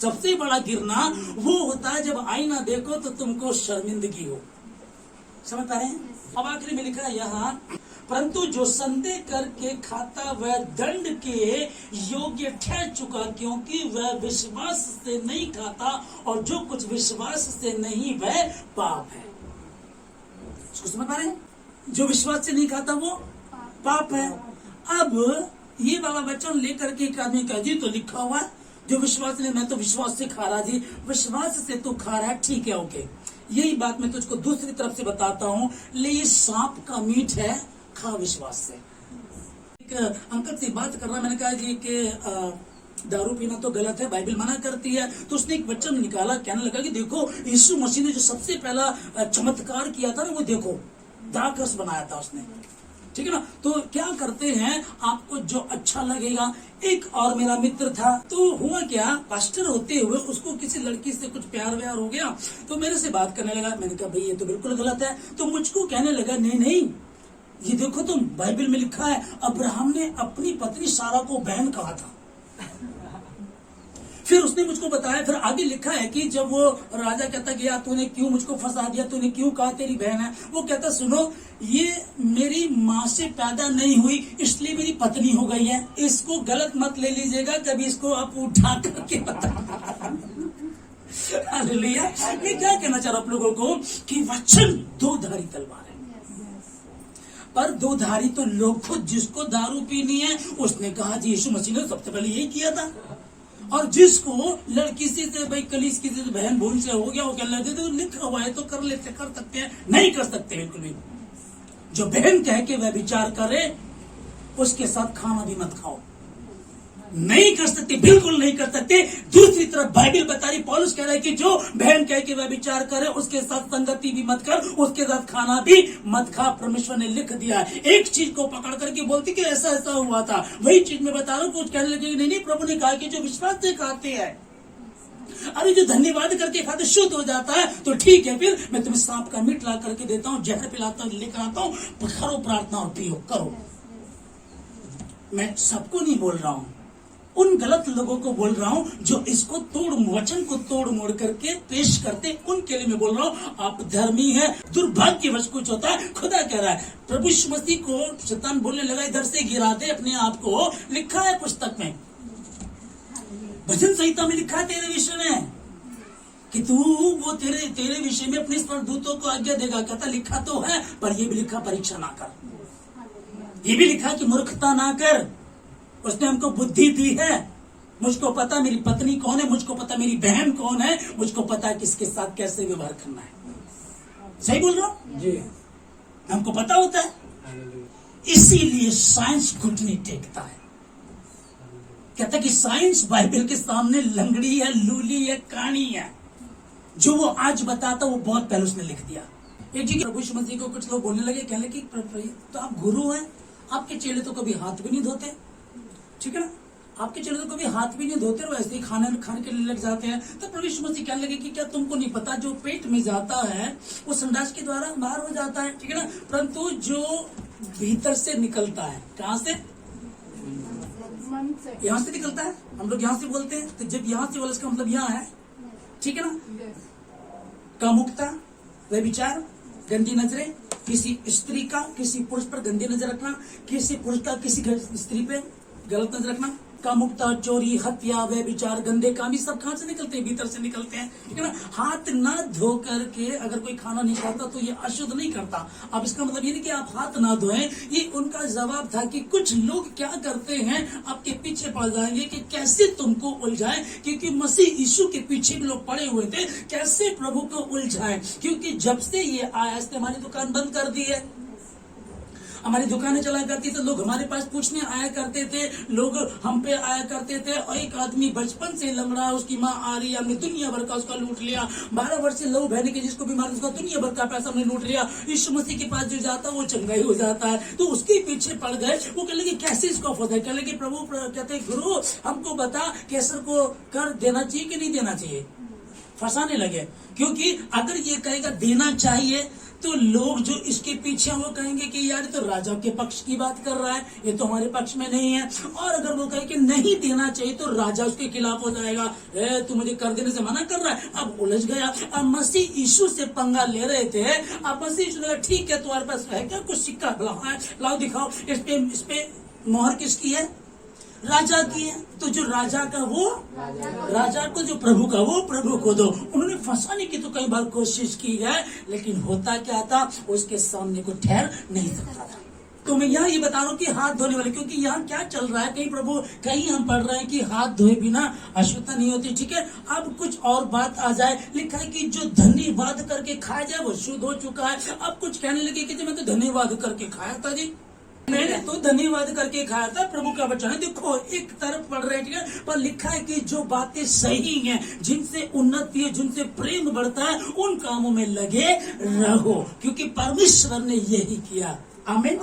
सबसे बड़ा गिरना वो होता है जब आईना देखो तो तुमको शर्मिंदगी हो। समझ पा रहे हैं? अब आखिरी में लिखा है यहाँ, परंतु जो संदेह करके खाता वह दंड के योग्य ठहर चुका, क्योंकि वह विश्वास से नहीं खाता, और जो कुछ विश्वास से नहीं वह पाप है। इसको समझ पा रहे हैं? जो विश्वास से नहीं खाता वो पाप है। अब ये वाला वचन लेकर के एक आदमी कह दी तो लिखा हुआ, जो विश्वास नहीं, मैं तो विश्वास से खा रहा जी, विश्वास से तो खा रहा है, ठीक है, ओके। यही बात मैं तुझको दूसरी तरफ से बताता हूँ, ले ये सांप का मीट है, खा विश्वास से। एक अंकल से बात कर रहा, मैंने कहा जी कि दारू पीना तो गलत है, बाइबल मना करती है। तो उसने एक वचन निकाला, कहने लगा कि देखो यीशु मसीह ने जो सबसे पहला चमत्कार किया था ना, वो देखो दाखरस बनाया था उसने, ठीक है ना। तो क्या करते हैं, आपको जो अच्छा लगेगा। एक और मेरा मित्र था, तो हुआ क्या, पास्टर होते हुए उसको किसी लड़की से कुछ प्यार व्यार हो गया, तो मेरे से बात करने लगा। मैंने कहा भाई ये तो बिल्कुल गलत है। तो मुझको कहने लगा नहीं ये देखो तुम, बाइबल में लिखा है अब्राहम ने अपनी पत्नी सारा को बहन कहा था। फिर उसने मुझको बताया, फिर आगे लिखा है कि जब वो राजा कहता गया तूने क्यों मुझको फंसा दिया, तूने क्यों कहा तेरी बहन है, वो कहता सुनो ये मेरी माँ से पैदा नहीं हुई इसलिए मेरी पत्नी हो गई है, इसको गलत मत ले लीजिएगा, कभी इसको आप उठा करके बता। हालेलुया। मैं क्या कहना चाह रहा हूं आप लोगों को कि वचन दो धारी तलवार है, पर दो धारी तो लोग खुद, जिसको दारू पीनी है उसने कहा जी यीशु मसीह ने सबसे पहले यही किया था, और जिसको लड़की से भाई कलीस की से बहन बहन से हो गया, वो कहने लगे तो लिखा हुआ है तो कर लेते, कर सकते हैं, नहीं कर सकते बिल्कुल भी। जो बहन कह के वह विचार करे उसके साथ खाना भी मत खाओ, नहीं कर सकते, बिल्कुल नहीं कर सकते। दूसरी तरफ बाइबल बता रही, पौलुस कह रहा है कि जो बहन कह के वह विचार करे उसके साथ संगति भी मत कर, उसके साथ खाना भी मत खा। परमेश्वर ने लिख दिया है। एक चीज को पकड़ करके बोलती कि ऐसा ऐसा हुआ था, वही चीज मैं बता रहा हूँ। कुछ कहने लगे नहीं प्रभु ने कहा कि जो विश्वास से खाते हैं, अरे जो धन्यवाद करके खाते शुद्ध हो जाता है, तो ठीक है, फिर मैं तुम्हें सांप का मीट ला करके देता हूँ, जहर पिलाता हूँ, लेकर आता हूँ, करो प्रार्थना और पियो, करो। मैं सबको नहीं बोल रहा हूँ, उन गलत लोगों को बोल रहा हूं जो इसको वचन को तोड़ मोड़ करके पेश करते, उनके लिए मैं बोल रहा हूं आप धर्मी है। दुर्भाग्यवश कुछ होता है, खुदा कह रहा है, प्रभु यीशु मसीह को शैतान बोलने लगा इधर से गिरा दे अपने आप को, लिखा है पुस्तक में, भजन संहिता में लिखा है तेरे विषय में कि तू वो तेरे विषय में अपने स्वर्गदूतों को आज्ञा देगा। कहता लिखा तो है, पर ये भी लिखा परीक्षा ना कर, ये भी लिखा कि मूर्खता ना कर। उसने हमको बुद्धि दी है, मुझको पता मेरी पत्नी कौन है, मुझको पता मेरी बहन कौन है, मुझको पता किसके साथ कैसे व्यवहार करना है। सही बोल रहा हूं जी, हमको पता होता है। इसीलिए साइंस घुटने टेकता है, कहता कि साइंस बाइबल के सामने लंगड़ी है, लूली है, कानी है। जो वो आज बताता वो बहुत पहले उसने लिख दिया। एक जी प्रभु यीशु मसीह को कुछ लोग बोलने लगे, कहने लगे तो आप गुरु हैं, आपके चेले तो कभी हाथ भी नहीं धोते, ठीक है ना, आपके चेले तो कभी हाथ भी नहीं धोते और वैसे ही खाने के लिए लग जाते हैं। तो प्रभु यीशु मसीह कहने लगे कि क्या तुमको नहीं पता जो पेट में जाता है वो संडास के द्वारा बाहर हो जाता है, ठीक है ना, परंतु जो भीतर से निकलता है, कहां से, यहाँ से निकलता है। हम लोग यहाँ से बोलते हैं, तो जब यहाँ से बोले इसका मतलब यहाँ है, ठीक है ना। कामुकता, व्यभिचार, गंदी नजरें, किसी स्त्री का किसी पुरुष पर गंदी नजर रखना, किसी पुरुष का किसी स्त्री पे गलत नजर रखना, कामुकता, चोरी, हत्या, व्यभिचार, गंदे काम, ये सब कहां से निकलते हैं? भीतर से निकलते हैं, ठीक है ना। हाथ ना धो करके अगर कोई खाना नहीं खाता तो ये अशुद्ध नहीं करता। अब इसका मतलब ये नहीं कि आप हाथ ना धोएं, ये उनका जवाब था कि कुछ लोग क्या करते हैं, आपके पीछे पड़ जाएंगे कि कैसे तुमको उलझाएं, क्योंकि मसीह यीशु के पीछे भी लोग पड़े हुए थे, कैसे प्रभु को उलझाएं, क्योंकि जब से ये आया इसने हमारी दुकान बंद कर दी है। हमारी दुकानें चला करती थी, लोग हमारे पास पूछने आया करते थे, लोग हम पे आया करते थे। और एक आदमी बचपन से लंगड़ा, उसकी माँ आ रही, हमने दुनिया भर का उसका लूट लिया। 12 वर्ष से लहू बहने के जिसको बीमार, उसका दुनिया भर का पैसा हमने लूट लिया। यीशु मसीह के पास जो जाता वो चंगाई हो जाता है, तो उसके पीछे पड़ गए। वो कह लगे कैसे इसको होता है, कह लगे प्रभु कहते गुरु हमको बता कैसर को कर देना चाहिए कि नहीं देना चाहिए। फंसाने लगे, क्योंकि अगर ये कहेगा देना चाहिए तो लोग जो इसके पीछे वो कहेंगे कि यार तो राजा के पक्ष की बात कर रहा है, ये तो हमारे पक्ष में नहीं है। और अगर वो कहे कि नहीं देना चाहिए तो राजा उसके खिलाफ हो जाएगा, तू मुझे कर देने से मना कर रहा है। अब उलझ गया। अब मसीह यीशु से पंगा ले रहे थे। अब मसीह यीशु ने कहा ठीक है तुम्हारे पास है क्या कुछ सिक्का, लाओ दिखाओ, इस पे मोहर किसकी है? राजा की है। तो जो राजा का वो राजा को, जो प्रभु का वो प्रभु को दो। उन्होंने फंसाने की तो कई बार कोशिश की है, लेकिन होता क्या था, उसके सामने को ठहर नहीं सकता था। तो मैं यहाँ ये बता रहा हूँ कि हाथ धोने वाले, क्योंकि यहाँ क्या चल रहा है, कहीं हम पढ़ रहे हैं कि हाथ धोए बिना अशुद्धता नहीं होती, ठीक है। अब कुछ और बात आ जाए, लिखा है कि जो धन्यवाद करके खाया जाए वो शुद्ध हो चुका है। अब कुछ कहने लगे कि मैं तो धन्यवाद करके खाया था जी, मैंने तो धन्यवाद करके खाया था, प्रभु का वचन है। देखो एक तरफ पढ़ रहे हैं, पर लिखा है कि जो बातें सही हैं, जिनसे उन्नति है, जिनसे प्रेम बढ़ता है, उन कामों में लगे रहो, क्योंकि परमेश्वर ने यही किया। आमीन।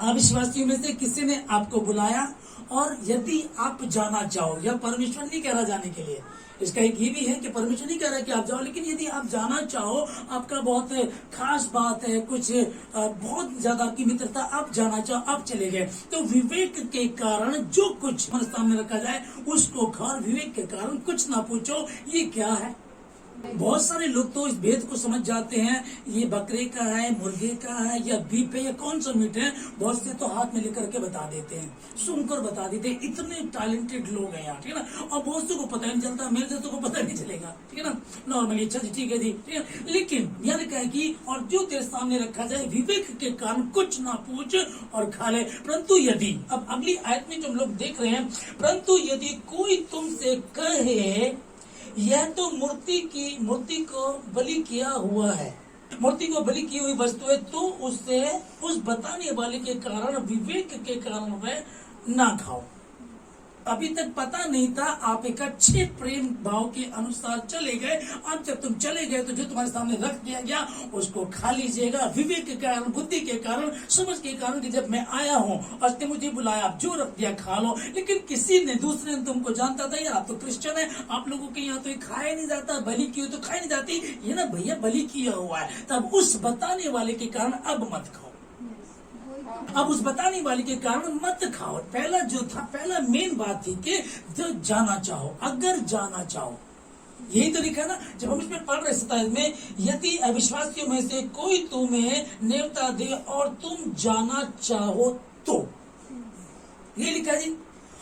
अविश्वासियों में से किसी ने आपको बुलाया, और यदि आप जाना चाहो, या परमेश्वर नहीं कह रहा जाने के लिए, इसका एक ये भी है कि परमेश्वर नहीं कह रहा कि आप जाओ, लेकिन यदि आप जाना चाहो, आपका बहुत खास बात है, कुछ बहुत ज्यादा आपकी मित्रता, आप जाना चाहो, आप चले गए, तो विवेक के कारण जो कुछ हमारे सामने रखा जाए उसको खाओ, विवेक के कारण कुछ ना पूछो ये क्या है। बहुत सारे लोग तो इस भेद को समझ जाते हैं, ये बकरे का है, मुर्गे का है, या बीफ है, या कौन सा मीट है। बहुत से तो हाथ में लेकर के बता देते हैं, सुनकर बता देते हैं। इतने टैलेंटेड लोग हैं यार, ठीक है ना। और बहुत से को पता नहीं चलता, मेरे जैसे को पता नहीं चलेगा, ठीक है ना। नॉर्मली अच्छा जी ठीक है जी, ठीक है। लेकिन यह लिखा है कि और जो तेरे सामने रखा जाए विवेक के कारण कुछ ना पूछ और खा ले। परंतु यदि, अब अगली आयत में जो हम लोग देख रहे हैं, परंतु यदि कोई तुमसे कहे यह तो मूर्ति को बलि किया हुआ है, मूर्ति को बलि की हुई वस्तु है, तो उससे उस बताने वाले के कारण, विवेक के कारण वह ना खाओ। अभी तक पता नहीं था, आप एक अच्छे प्रेम भाव के अनुसार चले गए। अब जब तुम चले गए तो जो तुम्हारे सामने रख दिया गया उसको खा लीजिएगा, विवेक के कारण, बुद्धि के कारण, समझ के कारण कि जब मैं आया हूँ और उसने मुझे बुलाया, आप जो रख दिया खा लो। लेकिन किसी ने, दूसरे ने तुमको जानता था यार आप तो क्रिश्चियन है, आप लोगों के यहाँ तो ये खाया नहीं जाता, बलि की हुई तो खाई नहीं जाती, ये ना भैया बलि किया हुआ है। तब उस बताने वाले के कारण अब मत खाओ, अब उस बताने वाले के कारण मत खाओ। पहला जो था, पहला मेन बात थी कि जो जाना चाहो, अगर जाना चाहो, यही तो लिखा ना। जब हम इसमें पढ़ रहे 27 में, यदि अविश्वासियों में से कोई तुम्हें न्योता दे और तुम जाना चाहो तो, ये लिखा जी,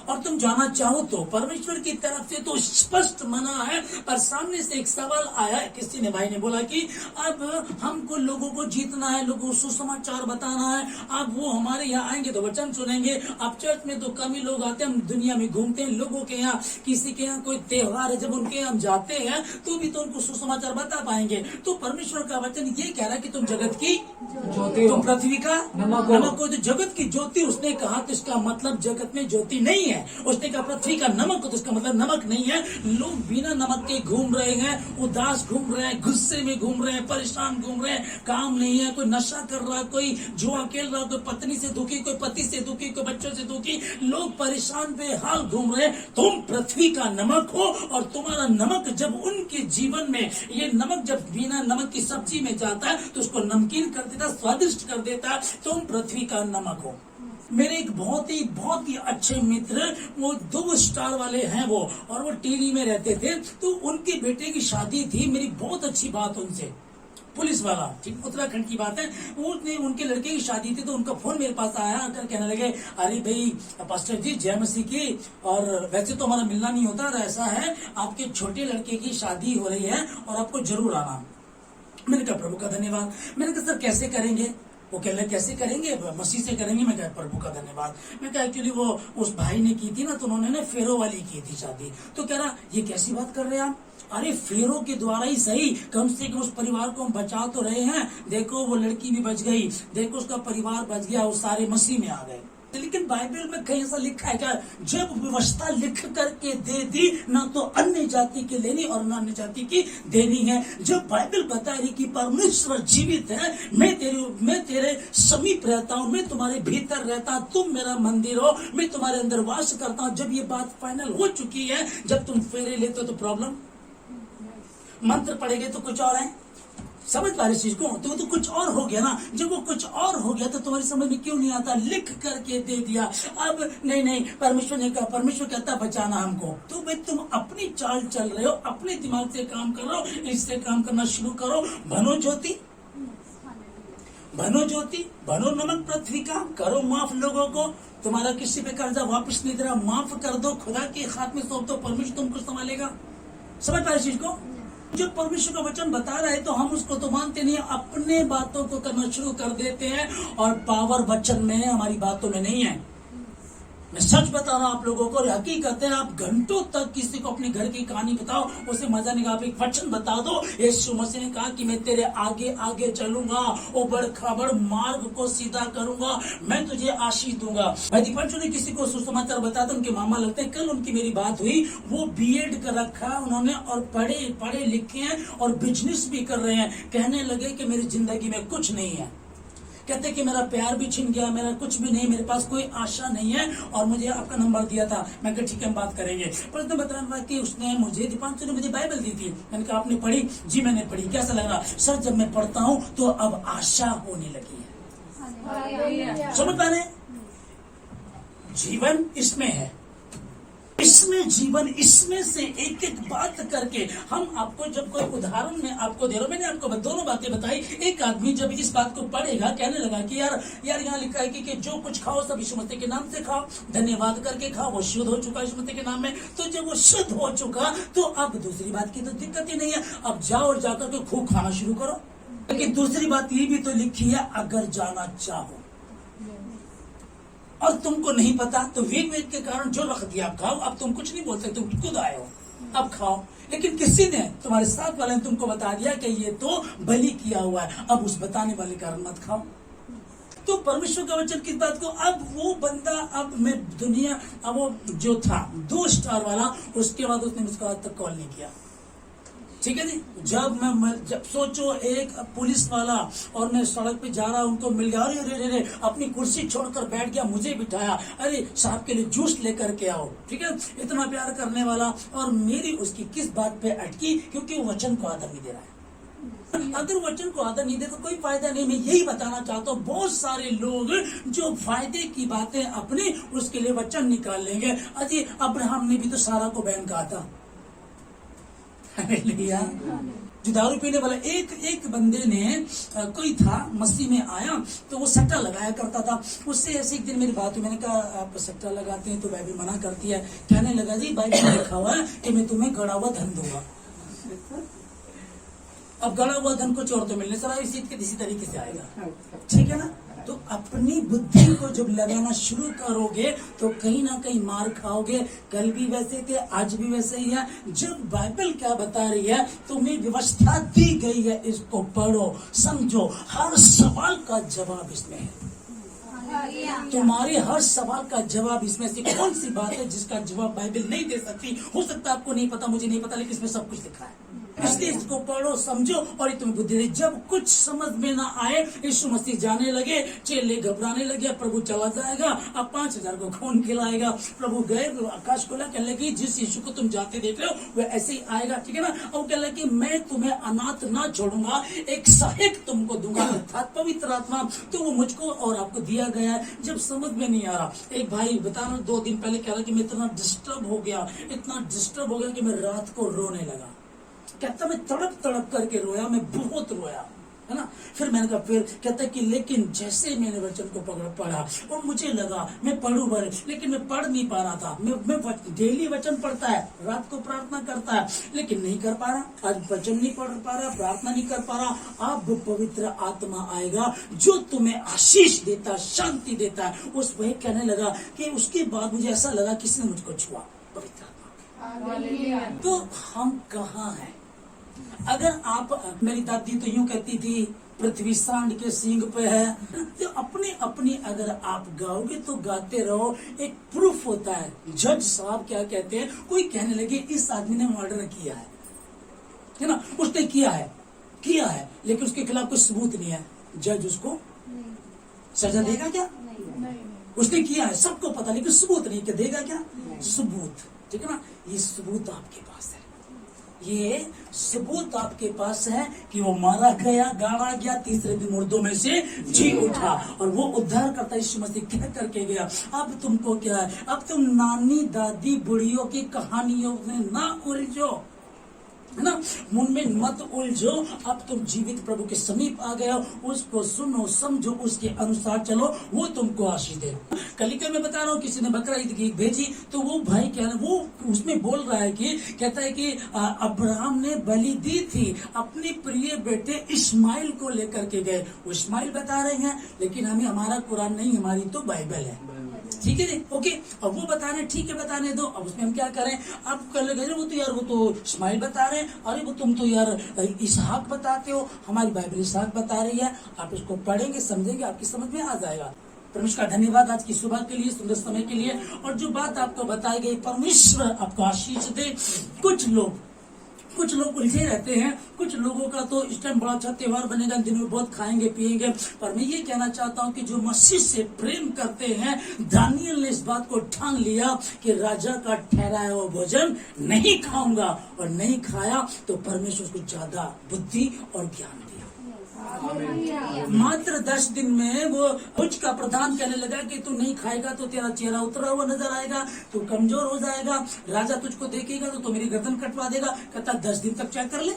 और तुम जाना चाहो तो, परमेश्वर की तरफ से तो स्पष्ट मना है। पर सामने से एक सवाल आया, किसी ने, भाई ने बोला कि अब हमको लोगों को जीतना है, लोगों को सुसमाचार बताना है, अब वो हमारे यहाँ आएंगे तो वचन सुनेंगे। अब चर्च में तो कम ही लोग आते हैं, हम दुनिया में घूमते हैं, लोगों के यहाँ, किसी के यहाँ कोई त्योहार है, जब उनके यहाँ हम जाते हैं तो भी तो उनको सुसमाचार बता पाएंगे। तो परमेश्वर का वचन ये कह रहा है कि तुम जगत की ज्योति, तुम पृथ्वी का नमक हो। जो जगत की ज्योति उसने कहा, तो इसका मतलब जगत में ज्योति नहीं है। उसने कहा पृथ्वी का नमक, तो इसका मतलब नमक नहीं है। लोग बिना नमक के घूम रहे हैं, उदास घूम रहे हैं, गुस्से में घूम रहे हैं, परेशान घूम रहे हैं, काम नहीं है, कोई नशा कर रहा है, कोई जुआ खेल रहा है, कोई पत्नी से दुखी, कोई पति से दुखी, कोई बच्चों से दुखी, लोग परेशान बेहाल घूम रहे हैं। तुम पृथ्वी का नमक हो, और तुम्हारा नमक जब उनके जीवन में, ये नमक जब बिना नमक की सब्जी में जाता है तो उसको नमकीन कर देता, स्वादिष्ट कर देता। तुम पृथ्वी का नमक हो। मेरे एक बहुत ही अच्छे मित्र, वो 2 स्टार वाले हैं वो, और वो टीवी में रहते थे। तो उनके बेटे की शादी थी, मेरी बहुत अच्छी बात उनसे, पुलिस वाला, ठीक, उत्तराखंड की बात है। उनके लड़के की शादी थी, तो उनका फोन मेरे पास आया, आकर कहने लगे, अरे भाई पास्टर जी जय मसीह की, और वैसे तो हमारा मिलना नहीं होता, और ऐसा है आपके छोटे लड़के की शादी हो रही है और आपको जरूर आना। मैंने कहा प्रभु का धन्यवाद। मैंने कहा सर कैसे करेंगे? वो कह रहे कैसे करेंगे, मसीह से करेंगे। मैं कहा प्रभु का धन्यवाद। मैं कहा एक्चुअली वो उस भाई ने की थी ना, तो उन्होंने ना फेरो वाली की थी शादी। तो कह रहा ये कैसी बात कर रहे हैं आप? अरे फेरो के द्वारा ही सही, कम से कम उस परिवार को हम बचा तो रहे हैं। देखो वो लड़की भी बच गई, देखो उसका परिवार बच गया, वो सारे मसीह में आ गए। लेकिन बाइबल में कहीं ऐसा लिखा है क्या? जब व्यवस्था लिख करके दे दी, ना तो अन्य जाति की लेनी और ना अन्य जाति की देनी है। जब बाइबल बता रही कि परमेश्वर जीवित है, मैं तेरे समीप रहता हूँ, मैं तुम्हारे भीतर रहता हूँ, तुम मेरा मंदिर हो, मैं तुम्हारे अंदर वास करता हूँ। जब ये बात फाइनल हो चुकी है, जब तुम फेरे लेते हो तो प्रॉब्लम, मंत्र पढ़ेंगे तो कुछ और है, समझ पा रहे चीज को? तो कुछ और हो गया ना। जब वो कुछ और हो गया तो तुम्हारी समझ में क्यों नहीं आता? लिख करके दे दिया। अब नहीं, परमेश्वर ने कहा, परमेश्वर कहता बचाना हमको। तो भाई तुम अपनी चाल चल रहे हो, अपने दिमाग से काम कर रहे हो, इससे काम करना शुरू करो। बनो ज्योति, बनो नमक पृथ्वी का, करो माफ लोगों को। तुम्हारा किसी पे कर्जा वापस नहीं दे रहा, माफ कर दो, खुदा के हाथ में सौंप दो, परमेश्वर तुमको संभालेगा। समझ पा रहे चीज को? जब परमेश्वर का वचन बता रहा है तो हम उसको तो मानते नहीं, अपने बातों को करना शुरू कर देते हैं, और पावर वचन में है, हमारी बातों में नहीं है। मैं सच बता रहा हूं आप लोगों को, हकीकत है। आप घंटों तक किसी को अपने घर की कहानी बताओ, उसे मजा नहीं। आप एक वचन बता दो, यीशु मसीह ने कहा कि मैं तेरे आगे आगे चलूंगा, उबड़ खाबड़ मार्ग को सीधा करूंगा, मैं तुझे आशीष दूंगा। भाई दीपांशु ने किसी को सुसमाचार बताया था, उनके मामा लगते हैं, कल उनकी मेरी बात हुई। वो बीएड कर रखा उन्होंने, और पढ़े लिखे हैं, और बिजनेस भी कर रहे हैं। कहने लगे कि मेरी जिंदगी में कुछ नहीं है, कहते कि मेरा प्यार भी छिन गया, मेरा कुछ भी नहीं, मेरे पास कोई आशा नहीं है, और मुझे आपका नंबर दिया था। मैं कहा ठीक है हम बात करेंगे। पर उसने बताया कि उसने मुझे, दीपांशु ने मुझे बाइबल दी थी। मैंने कहा आपने पढ़ी? जी मैंने पढ़ी। कैसा लगा? सर जब मैं पढ़ता हूँ तो अब आशा होने लगी है। समझ पा रहे? जीवन इसमें है, इसमें जीवन, इसमें से एक एक बात करके हम आपको, जब कोई उदाहरण में आपको दे रहा हूं, मैंने आपको दोनों बातें बताई। एक आदमी जब इस बात को पढ़ेगा, कहने लगा कि यार यहाँ लिखा है कि जो कुछ खाओ सब यीशु मसीह के नाम से खाओ, धन्यवाद करके खाओ, वो शुद्ध हो चुका यीशु मसीह के नाम में। तो जब वो शुद्ध हो चुका तो अब दूसरी बात की तो दिक्कत ही नहीं है। अब जाओ और जाकर के खूब खाना शुरू करो। लेकिन दूसरी बात ये भी तो लिखी है, अगर जाना चाहो और तुमको नहीं पता तो वेग के कारण जो रख दिया आप खाओ। अब तुम कुछ नहीं बोल सकते, तुम खुद आए हो, अब खाओ। लेकिन किसी ने, तुम्हारे साथ वाले ने तुमको बता दिया कि ये तो बलि किया हुआ है, अब उस बताने वाले कारण मत खाओ। तो परमेश्वर का वचन किस बात को? अब वो बंदा, अब मैं दुनिया, अब वो जो था 2 स्टार वाला, उसके बाद उसने मुझको आज तक कॉल नहीं किया। ठीक है जी। जब सोचो एक पुलिस वाला, और मैं सड़क पे जा रहा हूं, उनको मिल गया, अरे अपनी कुर्सी छोड़कर बैठ गया, मुझे बिठाया, अरे साहब के लिए जूस लेकर के आओ। ठीक है, इतना प्यार करने वाला, और मेरी उसकी किस बात पे अटकी? क्योंकि वो वचन को आदर नहीं दे रहा है। अगर वचन को आदर नहीं दे तो कोई फायदा नहीं। मैं यही बताना चाहता हूँ, बहुत सारे लोग जो फायदे की बातें अपनी, उसके लिए वचन निकाल लेंगे। अजी अब्राहम ने भी तो सारा को बहन कहा था, जो दारू पीने वाला एक बंदे ने, कोई था मस्ती में आया, तो वो सट्टा लगाया करता था। उससे ऐसे एक दिन मेरी बात हुई, मैंने कहा आप सट्टा लगाते हैं तो बाइबल मना करती है। कहने लगा जी बाइबल में लिखा हुआ है कि मैं तुम्हें गड़ा हुआ धन दूंगा। अब गड़ा हुआ धन को चोर तो मिलने से इसी तरीके से आएगा। ठीक है ना? तो अपनी बुद्धि को जब लगाना शुरू करोगे तो कहीं ना कहीं मार खाओगे। कल भी वैसे थे, आज भी वैसे ही है। जब बाइबल क्या बता रही है, तुम्हें व्यवस्था दी गई है, इसको पढ़ो, समझो। हर सवाल का जवाब इसमें है। तुम्हारे हर सवाल का जवाब इसमें से कौन सी बात है जिसका जवाब बाइबल नहीं दे सकती? हो सकता है आपको नहीं पता, मुझे नहीं पता, लेकिन इसमें सब कुछ लिखा है। इसलिए इसको पढ़ो, समझो और ये तुम्हें बुद्धि दे। जब कुछ समझ में ना आए, यीशु मसीह जाने लगे, चेले घबराने लगे, प्रभु चला जाएगा, अब 5000 को खून खिलाएगा। प्रभु गए, आकाश खोला, कहने लगे जिस यीशु को तुम जाते देख रहे हो वह ऐसे ही आएगा, ठीक है ना। और कहने लगे मैं तुम्हें अनाथ ना छोड़ूंगा, एक सहायक तुमको दूंगा, अर्थात पवित्र आत्मा, तो वो मुझको और आपको दिया गया है। जब समझ में नहीं आ रहा, एक भाई बता रहा 2 दिन पहले कह रहा कि मैं इतना डिस्टर्ब हो गया, इतना डिस्टर्ब हो गया कि मैं रात को रोने लगा। कहता मैं तड़प तड़प करके रोया, मैं बहुत रोया, है ना। फिर मैंने कहा, फिर कहता कि लेकिन जैसे मैंने वचन को पढ़ा और मुझे लगा मैं पढ़ूं भले, लेकिन मैं पढ़ नहीं पा रहा था। मैं डेली वचन पढ़ता है, रात को प्रार्थना करता है, लेकिन नहीं कर पा रहा। आज वचन नहीं पढ़ पा रहा, प्रार्थना नहीं कर पा रहा। अब पवित्र आत्मा आएगा जो तुम्हें आशीष देता, शांति देता है। उस वही कहने लगा कि उसके बाद मुझे ऐसा लगा किसी ने मुझको छुआ, पवित्र आत्मा। तो हम कहाँ हैं? अगर आप, मेरी दादी तो यूं कहती थी पृथ्वी सांड के सींग पे है, तो अपने अपनी अगर आप गाओगे तो गाते रहो। एक प्रूफ होता है। जज साहब क्या कहते हैं, कोई कहने लगे इस आदमी ने मर्डर किया है ना, उसने किया है, लेकिन उसके खिलाफ कोई सबूत नहीं है, जज उसको सजा देगा क्या? उसने किया है, सबको पता, लेकिन सबूत नहीं, क्या देगा क्या? सबूत, ठीक है ना। ये सबूत आपके पास है, ये सबूत आपके पास है कि वो मारा गया, गाड़ा गया, तीसरे दिन मुर्दों में से जी उठा, और वो उद्धार करता यीशु मसीह कह करके गया। अब तुमको क्या है? अब तुम नानी दादी बुढ़ियों की कहानियों में ना उलझो, है ना, मुन में मत उलझो। अब तुम जीवित प्रभु के समीप आ गए हो, उसको सुनो, समझो, उसके अनुसार चलो, वो तुमको आशीष दे। कल मैं बता रहा हूँ, किसी ने बकरा ईद की भेजी, तो वो भाई क्या है, वो उसमें बोल रहा है कि कहता है कि अब्राहम ने बलि दी थी, अपने प्रिय बेटे इस्माइल को लेकर के गए। वो इस्माइल बता रहे हैं, लेकिन हमें, हमारा कुरान नहीं, हमारी तो बाइबल है, ठीक है जी, ओके। अब वो बता रहे, ठीक है, बताने दो। अब उसमें हम क्या करें? आप कल लगे वो तो यार, वो तो इस्माइल बता रहे हैं, अरे वो तुम तो यार इसहाक बताते हो, हमारी बाइबल इसहाक बता रही है। आप इसको पढ़ेंगे, समझेंगे, आपकी समझ में आ जाएगा। परमेश्वर का धन्यवाद आज की सुबह के लिए, सुंदर समय के लिए, और जो बात आपको बताई गई, परमेश्वर आपको आशीष दे। कुछ लोग उलझे रहते हैं, कुछ लोगों का तो इस टाइम बड़ा अच्छा त्योहार बनेगा, जिनमें बहुत खाएंगे पिएंगे। पर मैं ये कहना चाहता हूँ कि जो मसीह से प्रेम करते हैं, दानियल ने इस बात को ठान लिया कि राजा का ठहराया हुआ भोजन नहीं खाऊंगा, और नहीं खाया तो परमेश्वर को ज्यादा बुद्धि और ज्ञान दिया। मात्र 10 दिन में वो कुछ का प्रधान कहने लगा कि तू नहीं खाएगा तो तेरा चेहरा उतरा हुआ नजर आएगा, तू कमजोर हो जाएगा, राजा तुझको देखेगा तो मेरी गर्दन कटवा देगा। कहता 10 दिन तक चेक कर ले।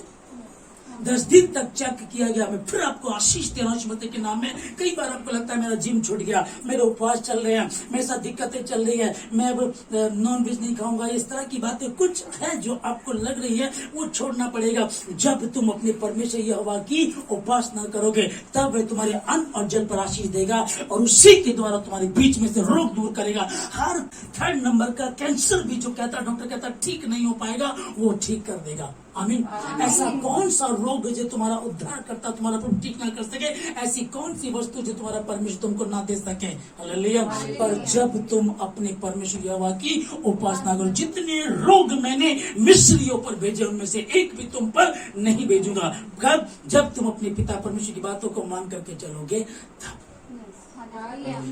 10 दिन तक चेक किया गया। मैं फिर आपको आशीष दे रहा हूं मसीह के नाम में। कई बार आपको लगता है मेरा जिम छूट गया, मेरे उपवास चल रहे हैं, मेरे साथ दिक्कतें चल रही है, मैं अब नॉन वेज नहीं खाऊंगा, इस तरह की बातें कुछ है जो आपको लग रही है, वो छोड़ना पड़ेगा। जब तुम अपने परमेश्वर यहोवा की उपासना करोगे, तब वह तुम्हारे अन्न और जल पर आशीष देगा, और उसी के द्वारा तुम्हारे बीच में से रोग दूर करेगा। हर 3rd नंबर का कैंसर भी जो कहता, डॉक्टर कहता ठीक नहीं हो पाएगा, वो ठीक कर देगा। आमीन। ऐसा कौन सा रोग जो तुम्हारा उद्धार करता, तुम्हारा प्रभु ठीक ना कर सके? ऐसी कौन सी वस्तु जो तुम्हारा परमेश्वर तुमको ना दे सके? हालेलुया। पर जब तुम अपने परमेश्वर यहोवा की उपासना करो, जितने रोग मैंने मिस्रियों पर भेजे, उनमें से एक भी तुम पर नहीं भेजूंगा। कब? जब तुम अपने पिता परमेश्वर की बातों को मान करके चलोगे, तब।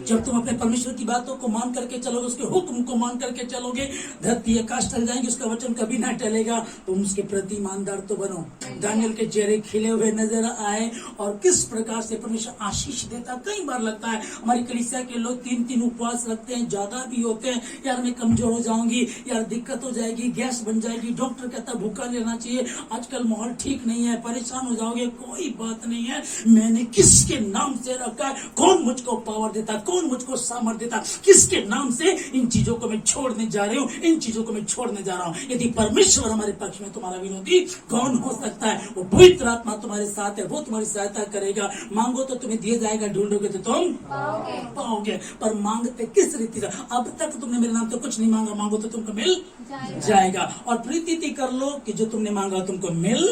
जब तुम अपने परमेश्वर की बातों को मान करके चलोगे, उसके हुक्म को मान करके चलोगे, धरती आकाश टल जाएंगे, उसका वचन कभी ना टलेगा। तुम उसके प्रति ईमानदार तो बनो। दानियल के चेहरे खिले हुए नजर आए, और किस प्रकार से परमेश्वर आशीष देता। कई बार लगता है हमारी कलीसिया के लोग 3-3 उपवास रखते हैं, ज्यादा भी होते हैं। यार मैं कमजोर हो जाऊंगी, यार दिक्कत हो जाएगी, गैस बन जाएगी, डॉक्टर कहता भूखा लेना चाहिए, आजकल माहौल ठीक नहीं है, परेशान हो जाओगे। कोई बात नहीं है, मैंने किसके नाम से रखा है, कौन मुझको पावर देता, कौन मुझको सामर्थ देता, किसके नाम से इन चीजों को मैं छोड़ने जा रही हूँ, इन चीजों को मैं छोड़ने जा रहा हूँ। यदि परमेश्वर हमारे पक्ष में, तुम्हारा विरोधी कौन हो सकता है? वो पवित्र आत्मा तुम्हारे साथ है, वो तुम्हारी सहायता करेगा। मांगो तो तुम्हें दिया जाएगा, ढूंढोगे तो तुम पाओगे। पर मांगते किस रीति से? अब तक तुमने मेरे नाम से कुछ नहीं मांगा, मांगो तो तुमको मिल जाएगा। और प्रीति कर लो कि जो तुमने मांगा तुमको मिल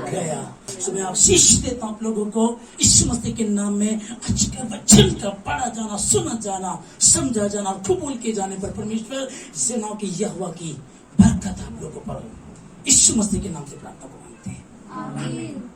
गया। सो मैं आशीष देता हूँ आप लोगों को यीशु मसीह के नाम में। आज के वचन का पढ़ा जाना, सुना जाना, समझा जाना, कबूल किए जाने पर परमेश्वर सेनाओं की यहोवा की बरकत आप लोगों को पड़े। यीशु मसीह के नाम से प्रार्थना को मांगते हैं। आमीन।